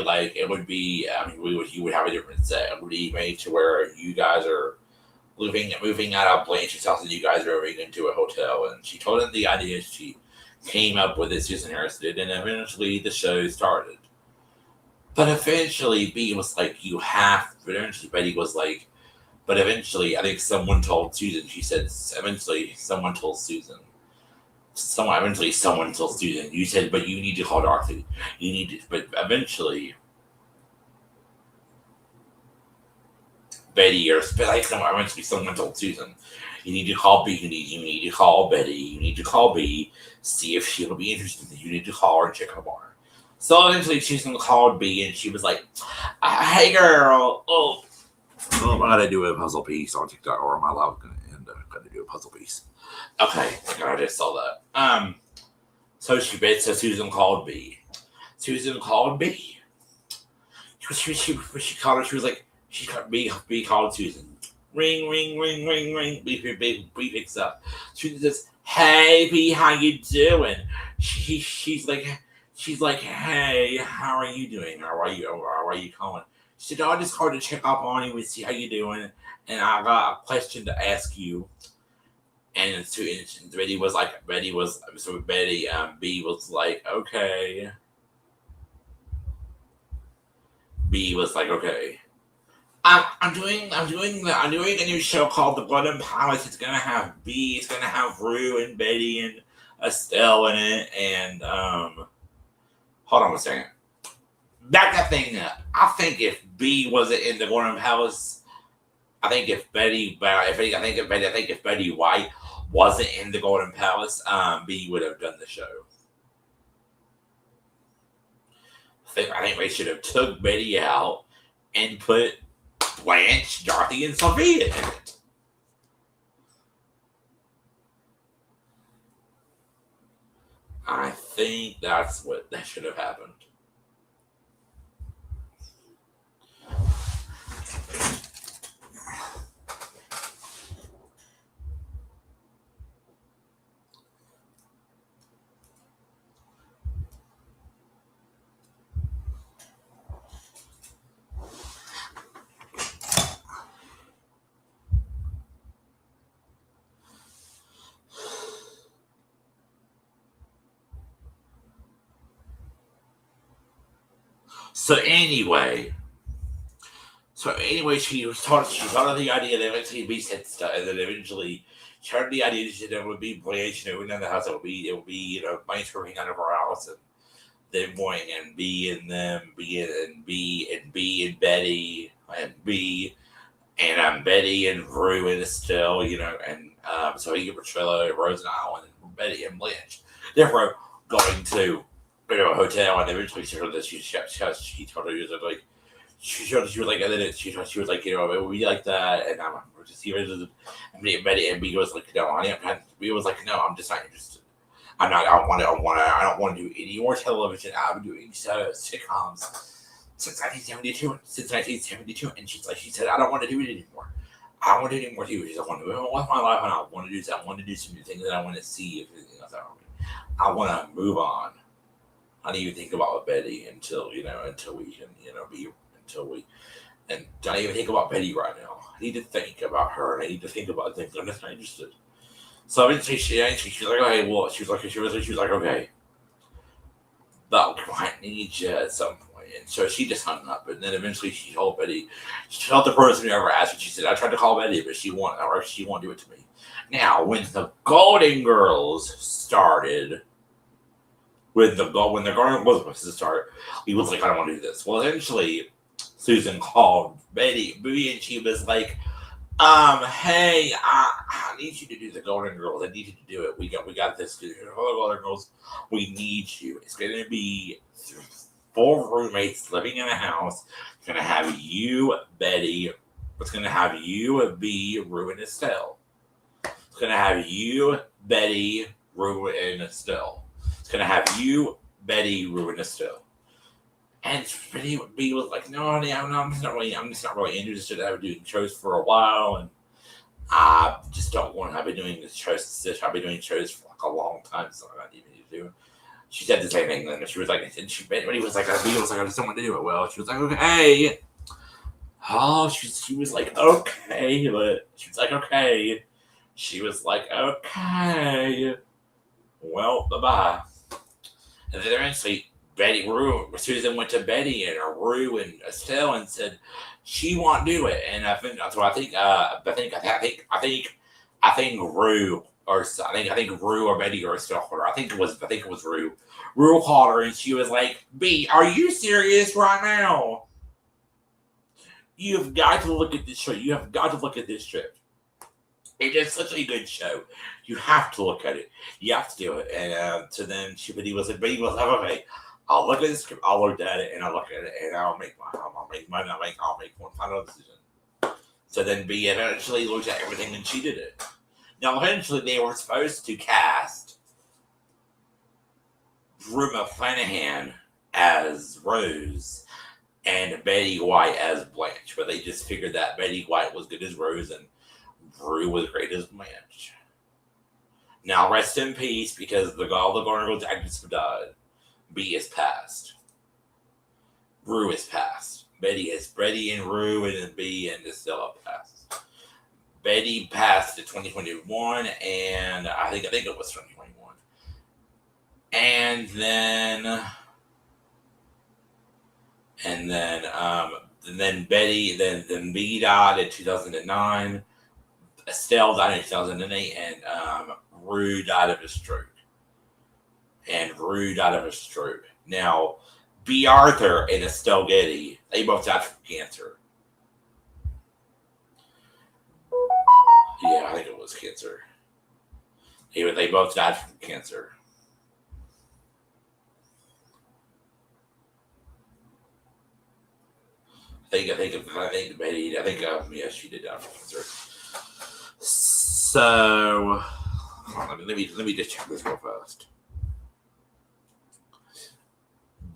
I mean, you would have a different set. It would be made to where you guys are moving out of Blanche's house, and you guys are moving into a hotel." And she told them the idea. She came up with it, Susan Harris did, and eventually the show started. But eventually Bee was like, but eventually Betty was like, but eventually I think someone told Susan, she said, eventually someone told Susan, you said, but you need to call Dorothy. But eventually Betty, eventually someone told Susan, you need to call Bee, you need to call Betty, you need to call Bee, see if she'll be interested. You need to call her and check her bar. So eventually Susan called Bee, and she was like, "Hey girl, I gotta do a puzzle piece on TikTok, or my life gonna end. I gotta do a puzzle piece." Okay, I just saw that. So Susan called Bee. Susan called Bee. She called her. She was like, Bee called Susan. Ring, ring, ring, ring, ring. Bee picks up. Susan says, "Hey, Bee, how you doing?" She's like, "Hey, how are you doing? Or why are you calling?" She said, "I just called to check up on you and see how you doing, and I got a question to ask you." And Bee was like, okay. Bee was like, okay. I'm doing a new show called The Golden Palace. It's gonna have Bee, it's gonna have Rue and Betty and Estelle in it, and hold on a second. Back that thing up. I think if Bee wasn't in The Golden Palace, I think if Betty White wasn't in The Golden Palace, Bee would have done the show. I think they should have took Betty out and put Blanche, Dorothy, and Sophia in it. I think that's what that should have happened. So anyway, she thought of the idea that eventually Bee said stuff, and then eventually she heard the idea that it would be Blanche, in the house. It would be Blanche working out of her house, and them going and Bee and them, Bee and Betty and Bee and Betty and Rue and Estelle, and so he gave Trilla, Rose and Island, and Betty and Blanche. Therefore, going to a hotel, and eventually she told her that she told her she was like, and then she was like, it would be like that, and I'm just even and Bee was like, no, Bee was like, no, I'm just not interested. I don't want to do any more television. I'm doing sitcoms. since 1972, and she said, I don't want to do it anymore. I don't want to do it anymore too. She's like, I want to move on with my life, and I want to do something. I want to do some new things that I want to see. If anything else, I want to move on. I don't even think about Betty until we can, and don't even think about Betty right now. I need to think about her, and I need to think about things I'm just not interested. So eventually she's like, okay, well, she was like, okay, but I need you at some point. And so she just hung up, and then eventually she told Betty, she told the person who ever asked her, she said, I tried to call Betty, but she won't do it to me. Now, when the Golden Girls started, when the Golden Girls was supposed to start, he was like, I don't want to do this. Well, eventually, Susan called Betty, and she was like, hey, I need you to do the Golden Girls. I need you to do it. We got this. Golden Girls, we need you. It's going to be 4 roommates living in a house. It's going to have you, Betty. It's going to have you, B, Rue, and Estelle. It's going to have you, Betty, Rue, and Estelle. It's going to have you, Betty, Rue, and Estelle. And Betty B was like, no, honey, I'm just not really interested. I've been doing shows for a while, and I just don't want to. I've been doing shows. I've been doing shows for like a long time, so I don't even need to do. She said the same thing. Then she was like, Betty was like, I just don't want to do it. Well, she was like, okay. Oh, she was like, okay, but she was like, okay. She was like, okay. Well, bye-bye. And then eventually, Susan went to Betty and Rue and Estelle and said she won't do it. And I think that's what I think Rue or Betty or Estelle. I think it was Rue. Rue called her and she was like, B, are you serious right now? You've got to look at this show. You have got to look at this trip. It is such a good show. You have to look at it. You have to do it. And so then Betty was like, okay, I'll look at the script. I'll look at it, and I'll look at it, and I'll make one final decision. So then B eventually looked at everything, and she did it. Now, eventually, they were supposed to cast Rue McClanahan as Rose and Betty White as Blanche, but they just figured that Betty White was good as Rose and Rue was great as Blanche. Now, rest in peace, because all the Golden Girls actors have died. B is passed. Rue is passed. Betty and Rue and then B and Estelle passed. Betty passed in 2021, and I think it was 2021. And then B died in 2009. Estelle died in 2008, and Rue died of a stroke. Now, B. Arthur and Estelle Getty, they both died from cancer. Yeah, I think it was cancer. They both died from cancer. I think Betty. Yeah, she did die from cancer. So, let me just check this real fast.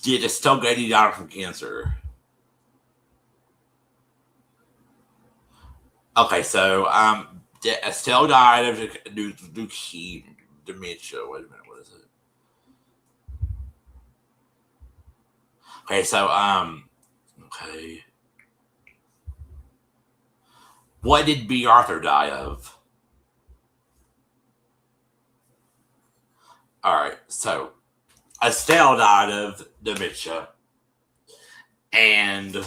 Did Estelle Getty die from cancer? Okay, so Estelle died of dementia. Wait a minute, what is it? Okay, so okay. What did B. Arthur die of? All right, so Estelle died of dementia, and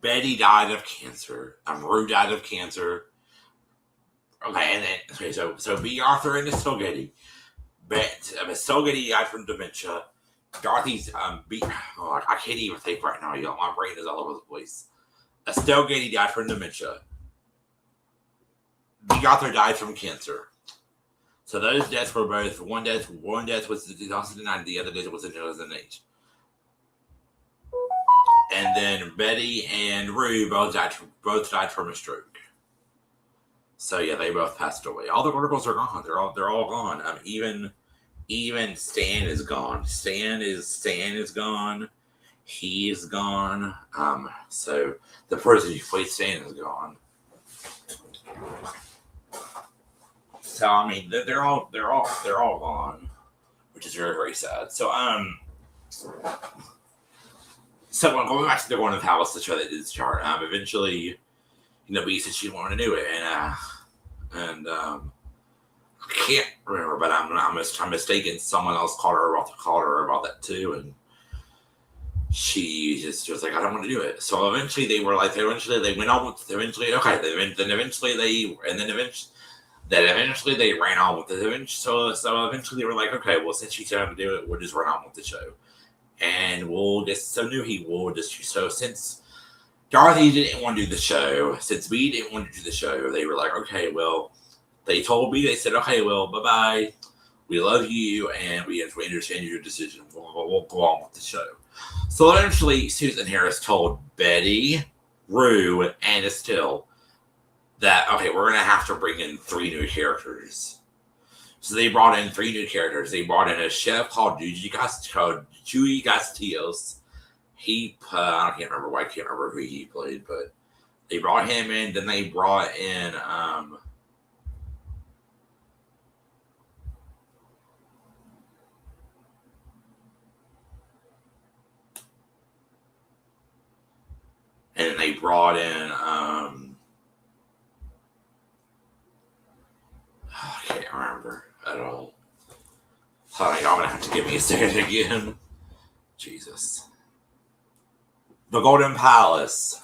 Betty died of cancer. Rue died of cancer. Okay, so B. Arthur and Estelle Getty. Estelle Getty died from dementia. Dorothy's I can't even think right now, y'all. My brain is all over the place. Estelle Getty died from dementia. B. Arthur died from cancer. So those deaths were both one death was in 2009, the other death was in 2008. And then Betty and Rue both died from a stroke. So yeah, they both passed away. All the Golden Girls are gone. They're all gone. Even even Stan is gone. Stan is gone. He is gone. So the person who played Stan is gone. So I mean, they're all gone, which is very, very sad. So so going back to the Golden Palace, the show that did start. Eventually, B said she wanted to do it, and I can't remember, but I'm mistaken. Someone else called her about that too, and she just was like, I don't want to do it. So eventually they went on with eventually they ran on with it. So eventually they were like, okay, well, since she's trying to do it, we'll just run on with the show. And since Dorothy didn't want to do the show, since B didn't want to do the show, they were like, okay, well, they told me, they said, okay, well, bye-bye. We love you, and we understand your decision. We'll go on with the show. So eventually, Susan Harris told Betty, Rue, and Estelle that, okay, we're going to have to bring in 3 new characters. So they brought in 3 new characters. They brought in a chef called Chuy Castillos. I can't remember who he played, but they brought him in. Then they brought in I can't remember at all. Sorry, y'all gonna have to give me a second again. Jesus. The Golden Palace.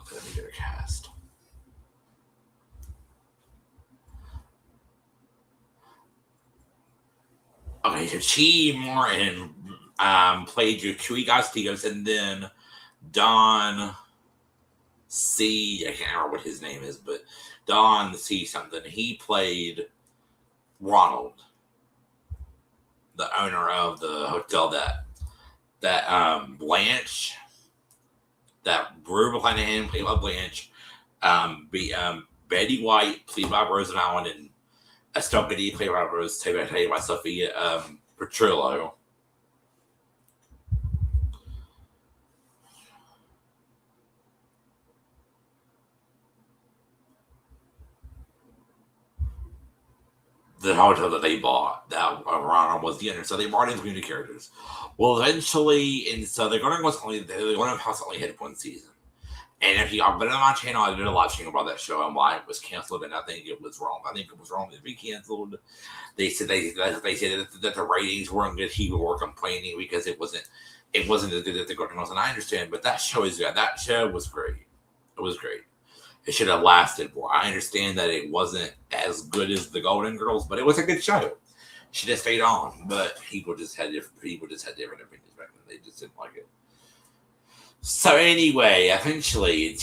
Okay, let me get a cast. Okay, so Chi Martin played Chuy Castillos, and then Don C. I can't remember what his name is, but Don C. something. He played Ronald, the owner of the hotel that Blanche, that Rue McClanahan played by Blanche, Betty White played by Rosen Allen, and Estelle Getty played by Sophia Petrillo. The hotel that they bought, that Ronald was the owner. So they brought in 3 new characters. Well, eventually, and so the Golden Palace only had 1 season. And if you've been on my channel, I did a live stream about that show and why it was canceled, and I think it was wrong. I think it was wrong to be canceled. They said that the ratings weren't good. People were complaining because it wasn't as good as the Golden Girls, and I understand. But that show was great. It was great. It should have lasted more. I understand that it wasn't as good as the Golden Girls, but it was a good show. Should have stayed on, but people just had different opinions back then. They just didn't like it. So anyway, eventually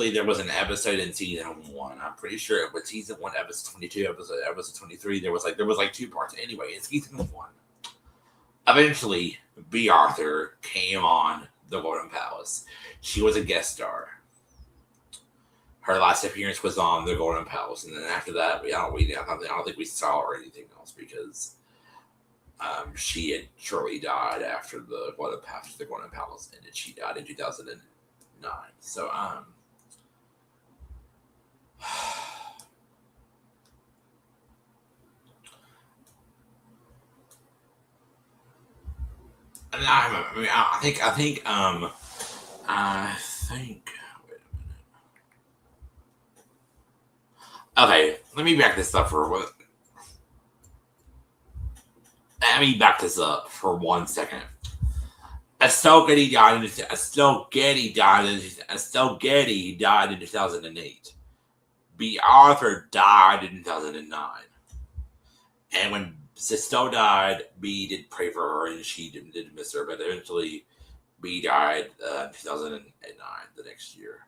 there was an episode in season 1. I'm pretty sure it was season 1, episode 22, episode 23. There was like 2 parts. Anyway, in season 1, eventually B. Arthur came on the Golden Palace. She was a guest star. Her last appearance was on the Golden Palace, and then after that, I don't think we saw her or anything else because she had shortly died after the Golden Palace ended. She died in 2009. So I think. Okay, let me back this up for 1 second. Estelle Getty died in 2008. B. Arthur died in 2009. And when Estelle died, B did pray for her and she did miss her, but eventually B died in 2009, the next year.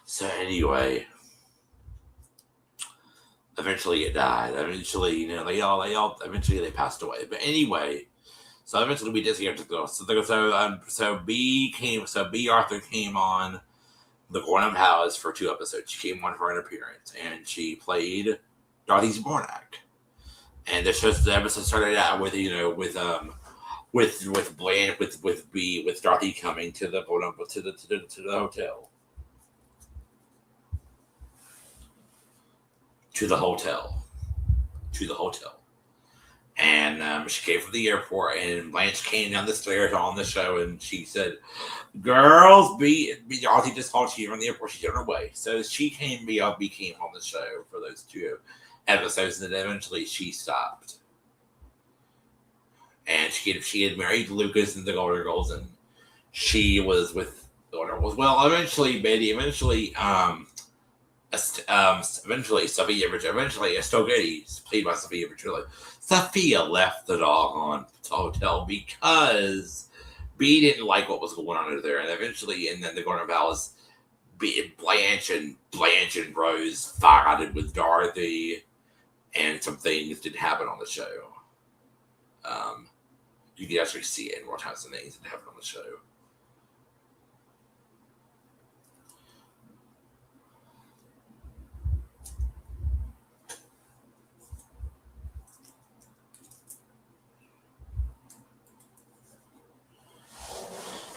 So anyway, eventually it died. Eventually, you know, they all eventually they passed away. But anyway, so eventually we did see her to go. So B Arthur came on the Gorham House for 2 episodes. She came on for an appearance, and she played Dorothy Zbornak. And the episode started out with with Dorothy coming to the hotel. To the hotel. And she came from the airport, and Blanche came down the stairs on the show, and she said, "Girls, Dorothy just called you from the airport. She's on her way." So she came on the show for those 2 episodes, and then eventually she stopped. And she had married Lucas and the Golden Girls, and she was with Golden Girls. Well, eventually Sophia Estelle played by Sophia Petrillo. Sophia left the doggone hotel because B didn't like what was going on over there, and then the Golden Palace, Blanche and Rose fighted with Dorothy, and some things didn't happen on the show. You can actually see it in what types of things that happen on the show.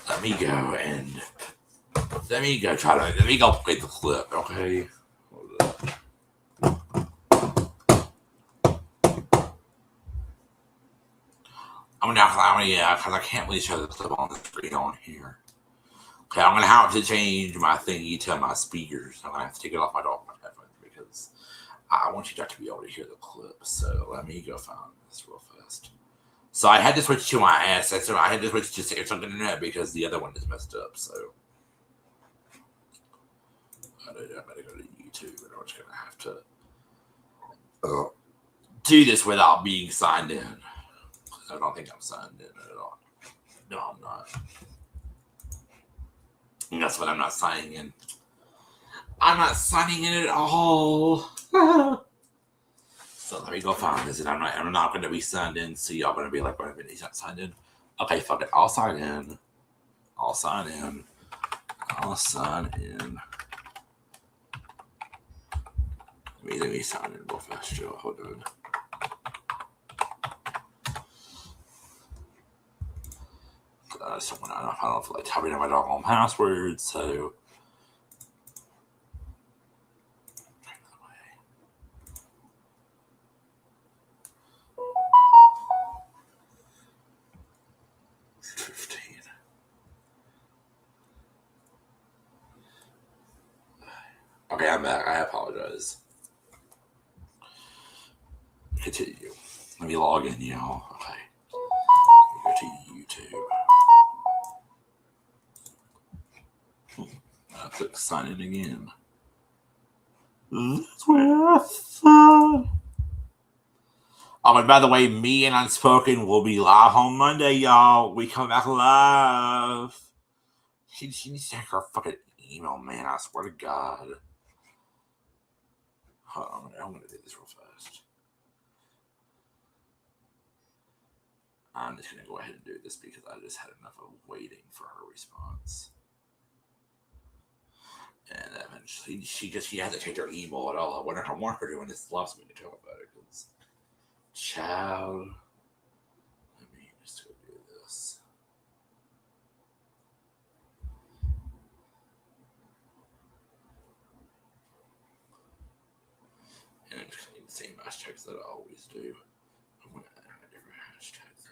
Let me go play the clip, okay? Hold up. Because I can't really show the clip on the screen on here. Okay, I'm gonna have to change my thingy to my speakers. I'm gonna have to take it off my headphones because I want you to be able to hear the clip. So let me go find this real fast. So I had to switch to my ass. So I had to switch to Samsung Internet because the other one is messed up. So I'm gonna go to YouTube, and I'm just gonna have to do this without being signed in. I don't think I'm signed in at all. No, I'm not. And that's what I'm not signing in. I'm not signing in at all. So let me go find this, and I'm not going to be signed in. So y'all going to be like, "Wait a minute, he's not signed in." Okay, fuck it. I'll sign in. Let me sign in real fast, Joe. Hold on. I don't feel like typing in my doggone password, so. Okay, I'm back. I apologize. Continue. Let me log in, y'all. Okay. Go to YouTube. I click sign in again. That's where I thought. Oh, and by the way, me and Unspoken will be live on Monday, y'all. We come back live. She needs to check her fucking email, man. I swear to God. Hold on, I'm gonna do this real fast. I'm just gonna go ahead and do this because I just had enough of waiting for her response. And eventually, she hasn't checked her email at all. I wonder how long her doing this loves me to talk about it. Because, child, let me just go do this. And I'm just going to use the same hashtags that I always do. I'm going to add a different hashtag though.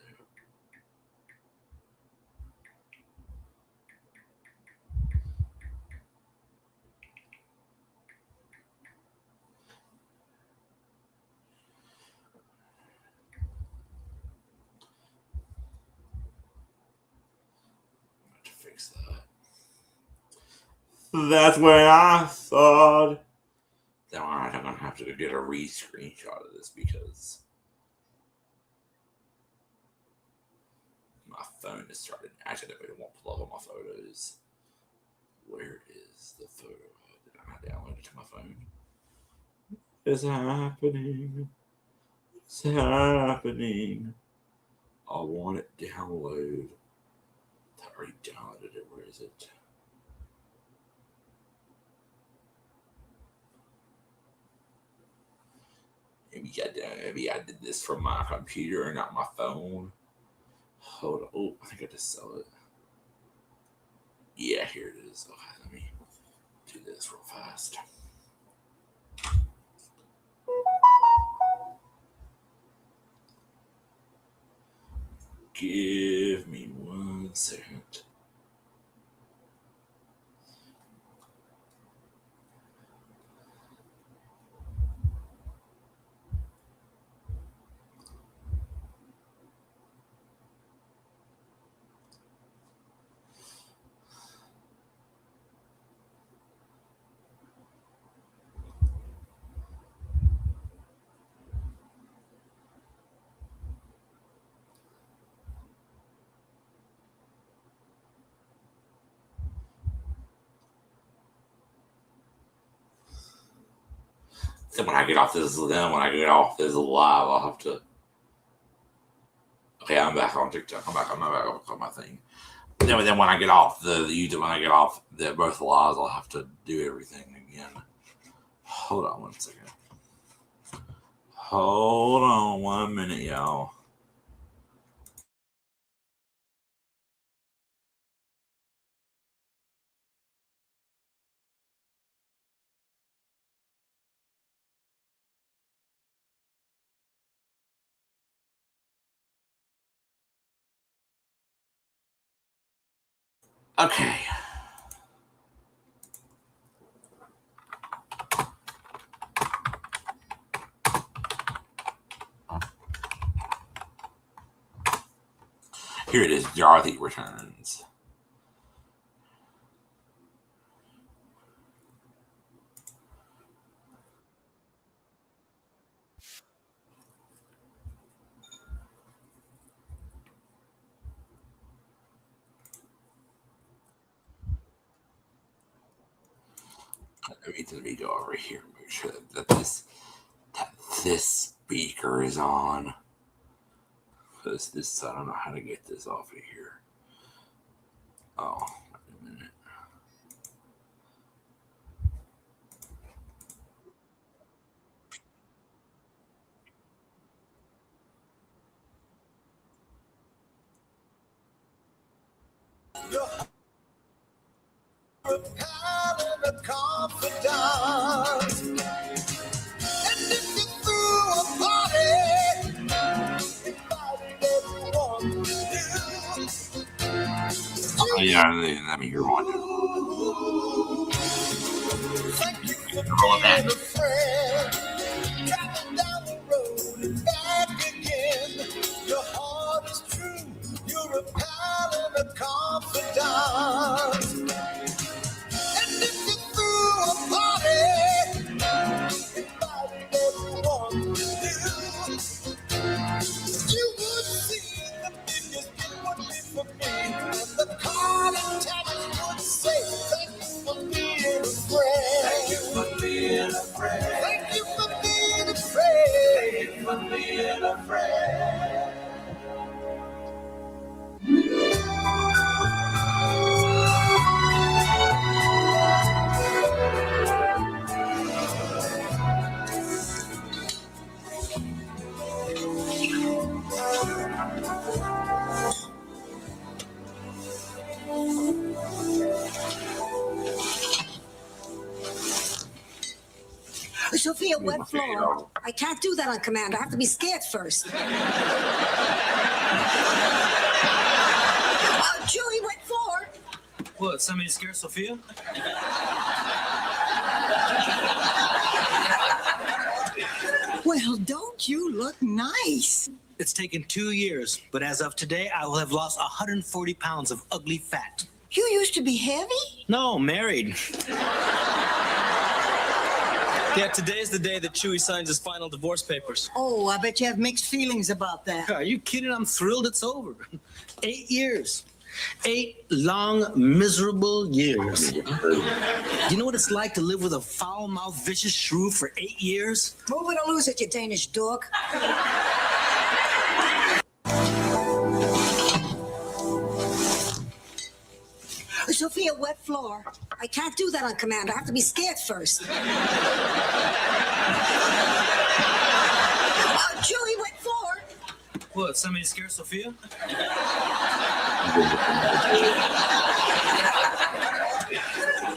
To fix that. That's where I thought. Then I'm going to have to get a screenshot of this because my phone is starting accidentally. It won't pull up on my photos. Where is the photo? I downloaded it to my phone. It's happening. It's happening. I want it download. I already downloaded it. Where is it? Maybe I did this from my computer and not my phone. Hold on. Oh, I think I just saw it. Yeah, here it is. Okay, let me do this real fast. Give me 1 second. Then when I get off this live, I'll have to. Okay, I'm back on TikTok. I'm back on my thing. Then when I get off the YouTube, when I get off both lives, I'll have to do everything again. Hold on 1 second. Hold on 1 minute, y'all. Okay. Here it is. Dorothy Returns. Let me go over here and make sure that this speaker is on. Because this, I don't know how to get this off of here. Oh, wait a minute. A confidant. And if you threw a party, invited everyone to Oh, yeah, let me hear one. thank you for being a friend. Traveling down the road and back again. Your heart is true. You're a pal and a confidant. Sophia, wet floor. I can't do that on command. I have to be scared first. Chewy, wet floor. What, somebody scared Sophia? Well, don't you look nice? It's taken 2 years, but as of today, I will have lost 140 pounds of ugly fat. You used to be heavy? No, married. Yeah, today's the day that Chewy signs his final divorce papers. Oh, I bet you have mixed feelings about that. Are you kidding? I'm thrilled it's over. 8 years. 8 long, miserable years. Do you know what it's like to live with a foul-mouthed, vicious shrew for 8 years? Move it or lose it, you Danish dog. Sophia, wet floor. I can't do that on command. I have to be scared first. Julie, wet floor. What, somebody scared Sophia?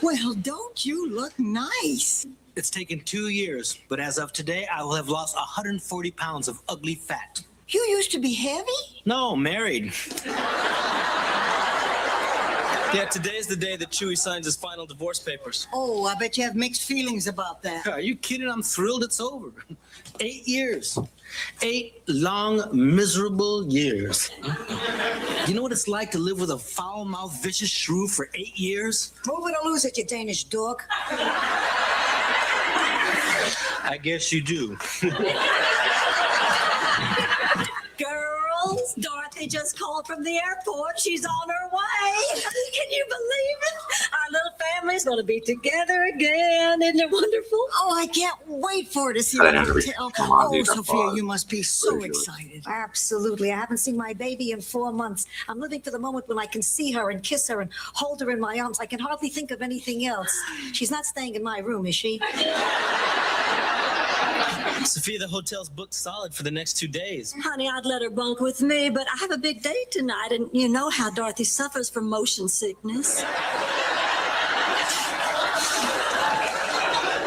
Well, don't you look nice? It's taken 2 years, but as of today, I will have lost 140 pounds of ugly fat. You used to be heavy? No, married. Yeah, today's the day that Chewie signs his final divorce papers. Oh, I bet you have mixed feelings about that. Are you kidding? I'm thrilled it's over. 8 years. 8 long, miserable years. You know what it's like to live with a foul-mouthed, vicious shrew for 8 years? Move it or lose it, you Danish dog. I guess you do. Girls, Dorothy just called from the airport. She's on her way. Can you believe it? Our little family's going to be together again. Isn't it wonderful? Oh, I can't wait for her to see the hotel. Oh, Sophia, you must be so excited. Absolutely. I haven't seen my baby in 4 months. I'm living for the moment when I can see her and kiss her and hold her in my arms. I can hardly think of anything else. She's not staying in my room, is she? Sophia, the hotel's booked solid for the next 2 days. Honey, I'd let her bunk with me, but I have a big date tonight, and you know how Dorothy suffers from motion sickness.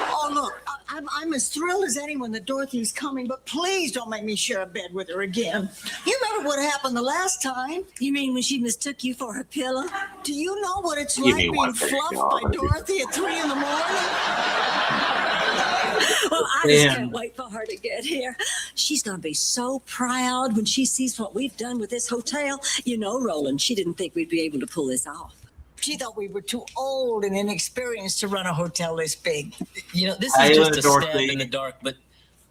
Oh, look, I'm as thrilled as anyone that Dorothy's coming, but please don't make me share a bed with her again. You remember what happened the last time? You mean when she mistook you for her pillow? Do you know what it's like being fluffed by Dorothy at 3 in the morning? Well, I just can't wait for her to get here. She's going to be so proud when she sees what we've done with this hotel. You know, Roland, she didn't think we'd be able to pull this off. She thought we were too old and inexperienced to run a hotel this big. You know, this is just a stab in the dark, but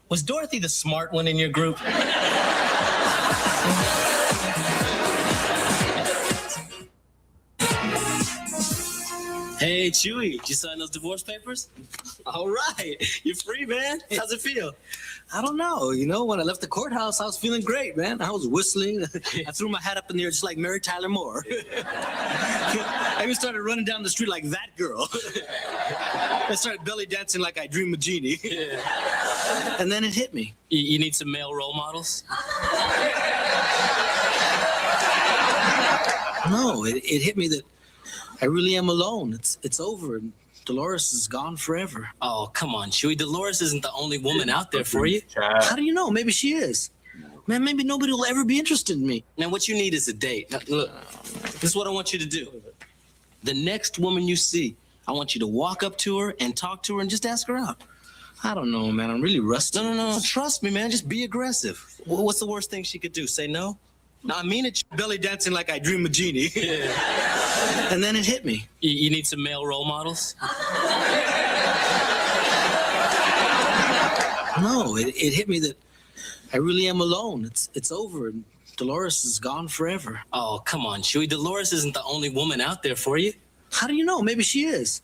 was Dorothy the smart one in your group? Hey, Chewie, did you sign those divorce papers? All right, you're free, man. How's it feel? I don't know. You know, when I left the courthouse, I was feeling great, man. I was whistling. I threw my hat up in the air just like Mary Tyler Moore. I even started running down the street like that girl. I started belly dancing like I Dream of Jeannie. And then it hit me. You need some male role models? No, it hit me that I really am alone. It's over. And Dolores is gone forever. Oh, come on, Chewie. Dolores isn't the only woman out there for you. How do you know? Maybe she is. Man, maybe nobody will ever be interested in me. Now, what you need is a date. Now, look, this is what I want you to do. The next woman you see, I want you to walk up to her and talk to her and just ask her out. I don't know, man. I'm really rusty. No. Trust me, man. Just be aggressive. What's the worst thing she could do? Say no? No, I mean it. Belly dancing like I Dream of Jeannie. And then it hit me. You need some male role models? No, it hit me that I really am alone. It's over. And Dolores is gone forever. Oh, come on, Chewie. Dolores isn't the only woman out there for you. How do you know? Maybe she is.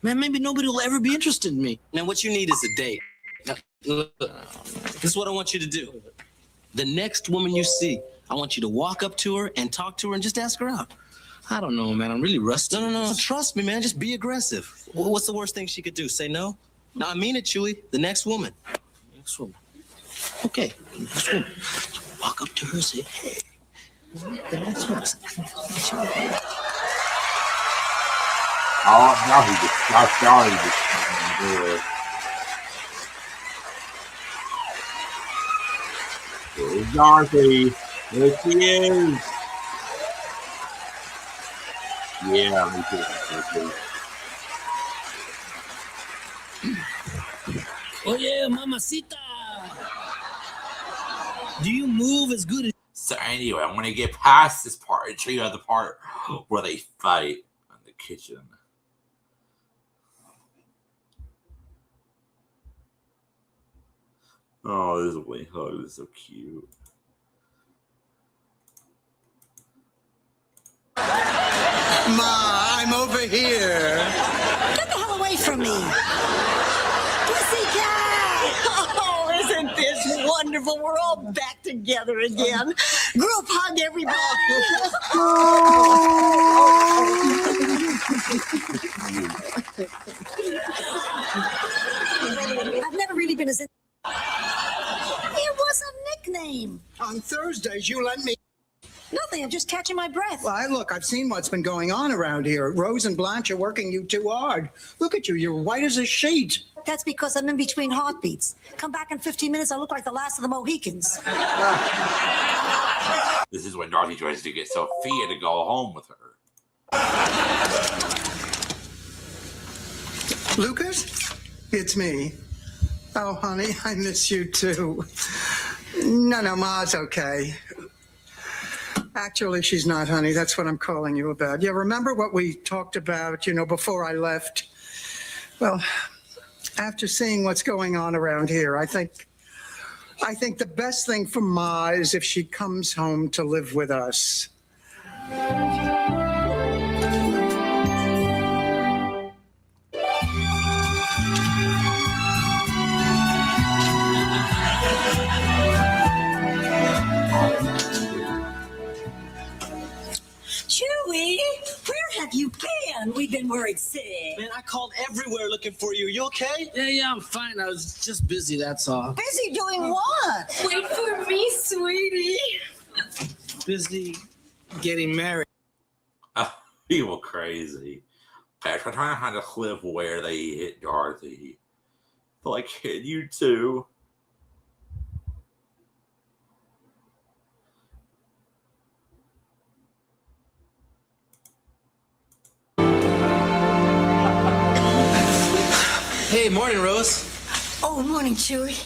Man, maybe nobody will ever be interested in me. Now, what you need is a date. Now, look, this is what I want you to do. The next woman you see, I want you to walk up to her and talk to her and just ask her out. I don't know, man. I'm really rusty. No. Trust me, man. Just be aggressive. What's the worst thing she could do? Say no? No, I mean it, Chewie. The next woman. Next woman. Okay. Next woman. Walk up to her and say, hey. The next woman. Oh, now he just, There's Dorothy. There she is. Yeah, me too. Oh yeah, mamacita. Do you move as good as? So anyway, I'm gonna get past this part and show you the part where they fight in the kitchen. Oh, this is Wayne Hug. This is so cute. Ma, I'm over here. Get the hell away from me. Pussycat! Oh, isn't this wonderful? We're all back together again. Group hug, everybody. I've never really been as... It was a nickname. On Thursdays, you let me... Nothing, I'm just catching my breath. Well, look, I've seen what's been going on around here. Rose and Blanche are working you too hard. Look at you, you're white as a sheet. That's because I'm in between heartbeats. Come back in 15 minutes, I look like the last of the Mohicans. This is when Dorothy tries to get Sophia to go home with her. Lucas, it's me. Oh, honey, I miss you too. No, Ma's okay. Actually, she's not, honey. That's what I'm calling you about. Yeah, remember what we talked about, before I left? Well, after seeing what's going on around here, I think the best thing for Ma is if she comes home to live with us. Chewie, where have you been? We've been worried sick. Man, I called everywhere looking for you. You okay? Yeah, I'm fine. I was just busy, that's all. Busy doing what? Wait for me, sweetie. Busy getting married. You were crazy. Patrick, I'm trying to find a clip where they hit Dorothy. But like, hit you too. Hey, morning, Rose. Oh, morning, Chewie.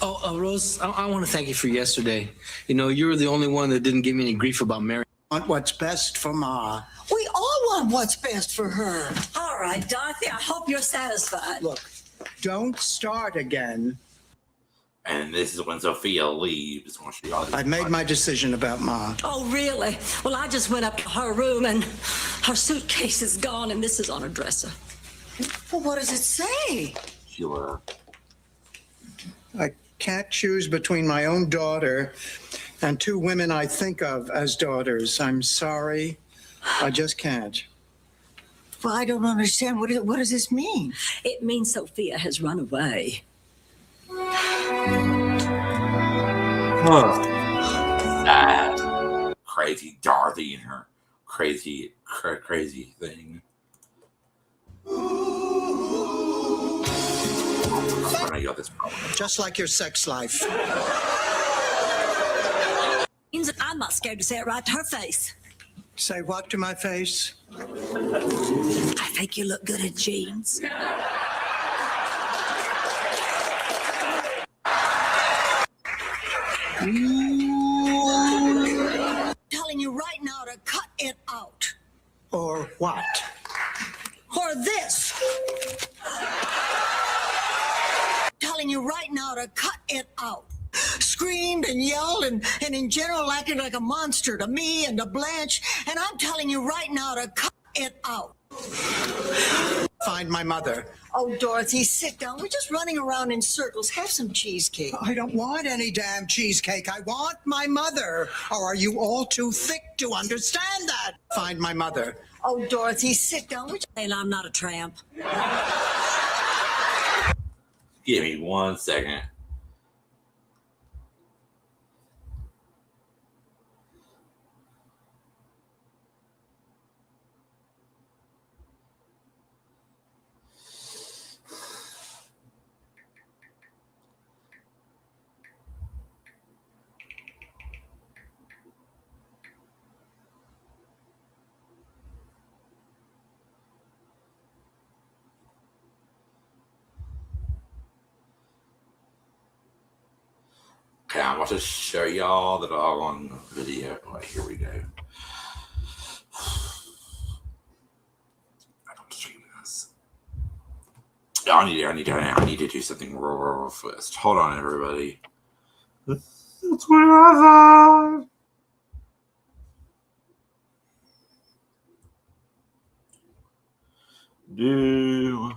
Oh, Rose, I want to thank you for yesterday. You were the only one that didn't give me any grief about Mary. Want what's best for Ma. We all want what's best for her. All right, Dorothy, I hope you're satisfied. Look, don't start again. And this is when Sophia leaves. I've made my decision about Ma. Oh, really? Well, I just went up to her room and her suitcase is gone and this is on her dresser. Well, what does it say? Sheila. I can't choose between my own daughter and two women I think of as daughters. I'm sorry. I just can't. Well, I don't understand. What does this mean? It means Sophia has run away. Sad. Crazy Dorothy and her crazy thing. I got this problem. Just like your sex life. Means that I'm not scared to say it right to her face. Say what to my face? I think you look good in jeans. Telling you right now to cut it out. Or what? Or this. Telling you right now to cut it out. Screamed and yelled and in general acted like a monster to me and to Blanche. And I'm telling you right now to cut it out. Find my mother. Oh, Dorothy, sit down. We're just running around in circles. Have some cheesecake. I don't want any damn cheesecake. I want my mother. Or are you all too thick to understand that? Find my mother. Oh, Dorothy, sit down. And I'm not a tramp. Give me 1 second. Okay, I'm about to show y'all the dog on video. Right, here we go. I don't stream this. I need to do something real fast. Hold on, everybody. What's going on? do.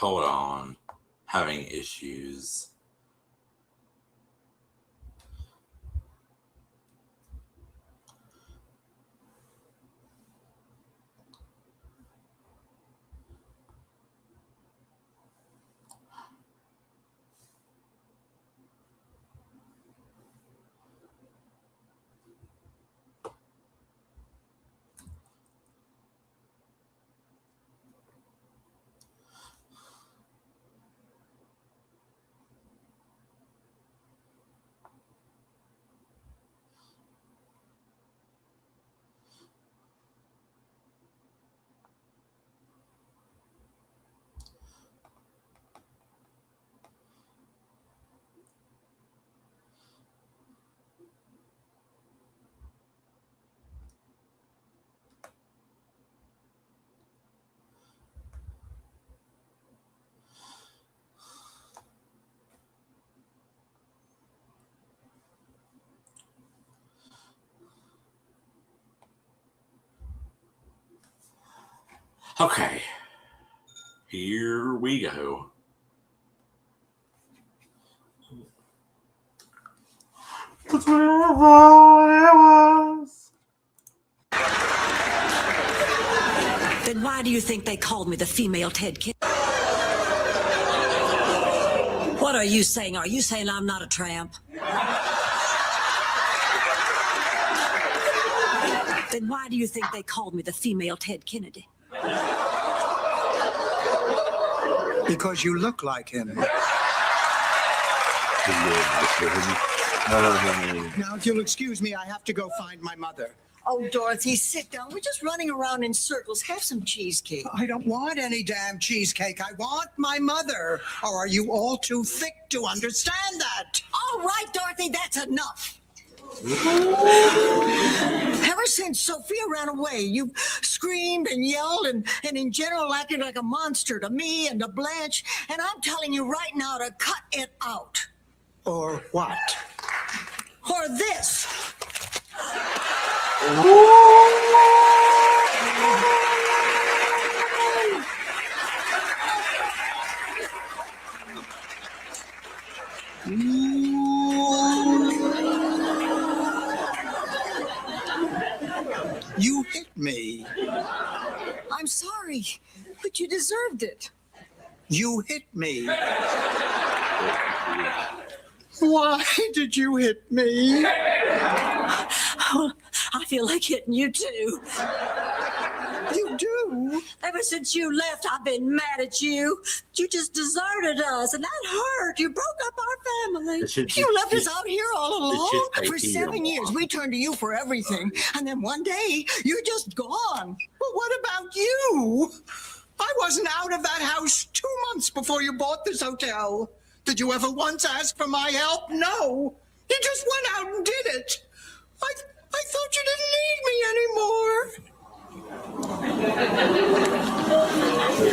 Hold on. Having issues. Okay. Here we go. That's what I thought it was. Then why do you think they called me the female Ted Kennedy? What are you saying? Are you saying I'm not a tramp? Then why do you think they called me the female Ted Kennedy? Because you look like him. Now, if you'll excuse me, I have to go find my mother. Oh, Dorothy, sit down. We're just running around in circles. Have some cheesecake. I don't want any damn cheesecake. I want my mother. Or are you all too thick to understand that? All right, Dorothy, that's enough. Ever since Sophia ran away, you've screamed and yelled and in general acted like a monster to me and to Blanche. And I'm telling you right now to cut it out. Or what? Or this. You hit me. I'm sorry, but you deserved it. You hit me. Why did you hit me? I feel like hitting you too. You do? Ever since you left, I've been mad at you. You just deserted us, and that hurt. You broke up our family. You left us out here all alone. For 7 years, we turned to you for everything. And then one day, you're just gone. Well, what about you? I wasn't out of that house 2 months before you bought this hotel. Did you ever once ask for my help? No. You just went out and did it. I thought you didn't need me anymore.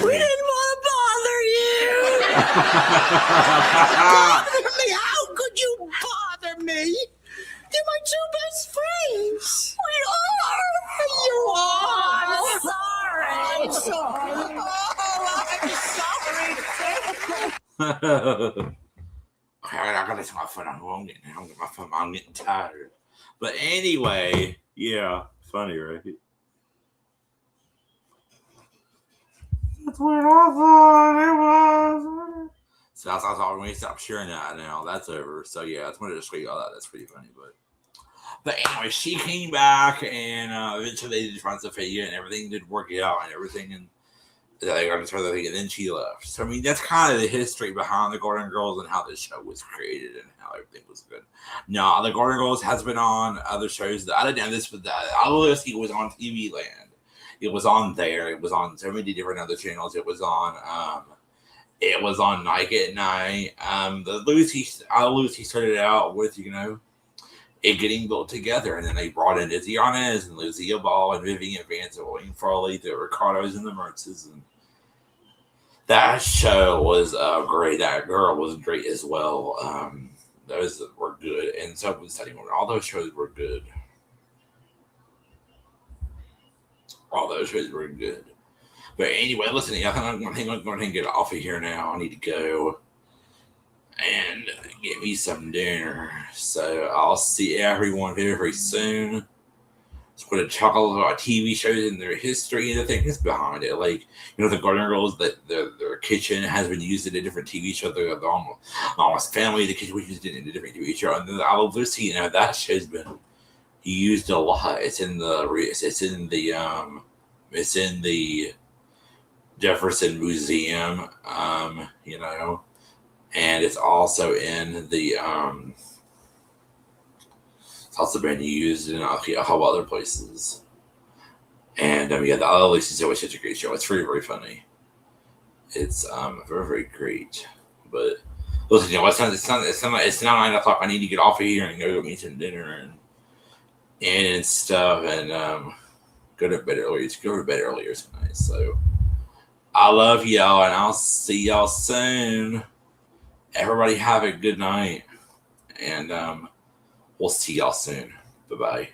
We didn't want to bother you. Bother me? How could you bother me? You're my two best friends. We are. You are. I'm sorry. I'm sorry. Oh, I'm sorry. I gotta take my foot on. I'm getting tired. But anyway, yeah, funny, right? That's what I thought it was. So that's all. We're gonna stop sharing that now. That's over. So yeah, I just wanted to show you all that. That's pretty funny. But But anyway, she came back, and eventually they did Friends of Faya, and everything did work out, and everything, and they got into the thing, and then she left. So I mean, that's kind of the history behind the Golden Girls and how this show was created and how everything was good. No, the Golden Girls has been on other shows. I didn't know this, but I was it was on TV Land. It was on there. It was on so many different other channels. It was on Night at Night. The Lucy started out with, it getting built together, and then they brought in Izzy Arnaz and Lucia Ball and Vivian Vance and William Frawley, the Ricardos and the Mertzes, and that show was great. That girl was great as well. Those were good, and so was Study Woman. All those shows were good. All those shows were good. But anyway, listen, I think I'm going to get off of here now. I need to go and get me some dinner. So I'll see everyone very, very soon. It's going to talk a little about TV shows and their history and the things behind it. Like, the Golden Girls, that their kitchen has been used in a different TV show. The Almost Family, the kitchen was used in a different TV show. And then I Love Lucy, that show's been used a lot. It's in the Jefferson Museum, and it's also in the it's also been used in a couple other places. And the Other Lucy's always such a great show. It's very, very funny. It's very, very great. But listen, it's now 9 o'clock. I need to get off of here and go get some dinner and stuff, and go to bed earlier. Go to bed earlier tonight. So I love y'all, and I'll see y'all soon. Everybody have a good night, and we'll see y'all soon. Bye-bye.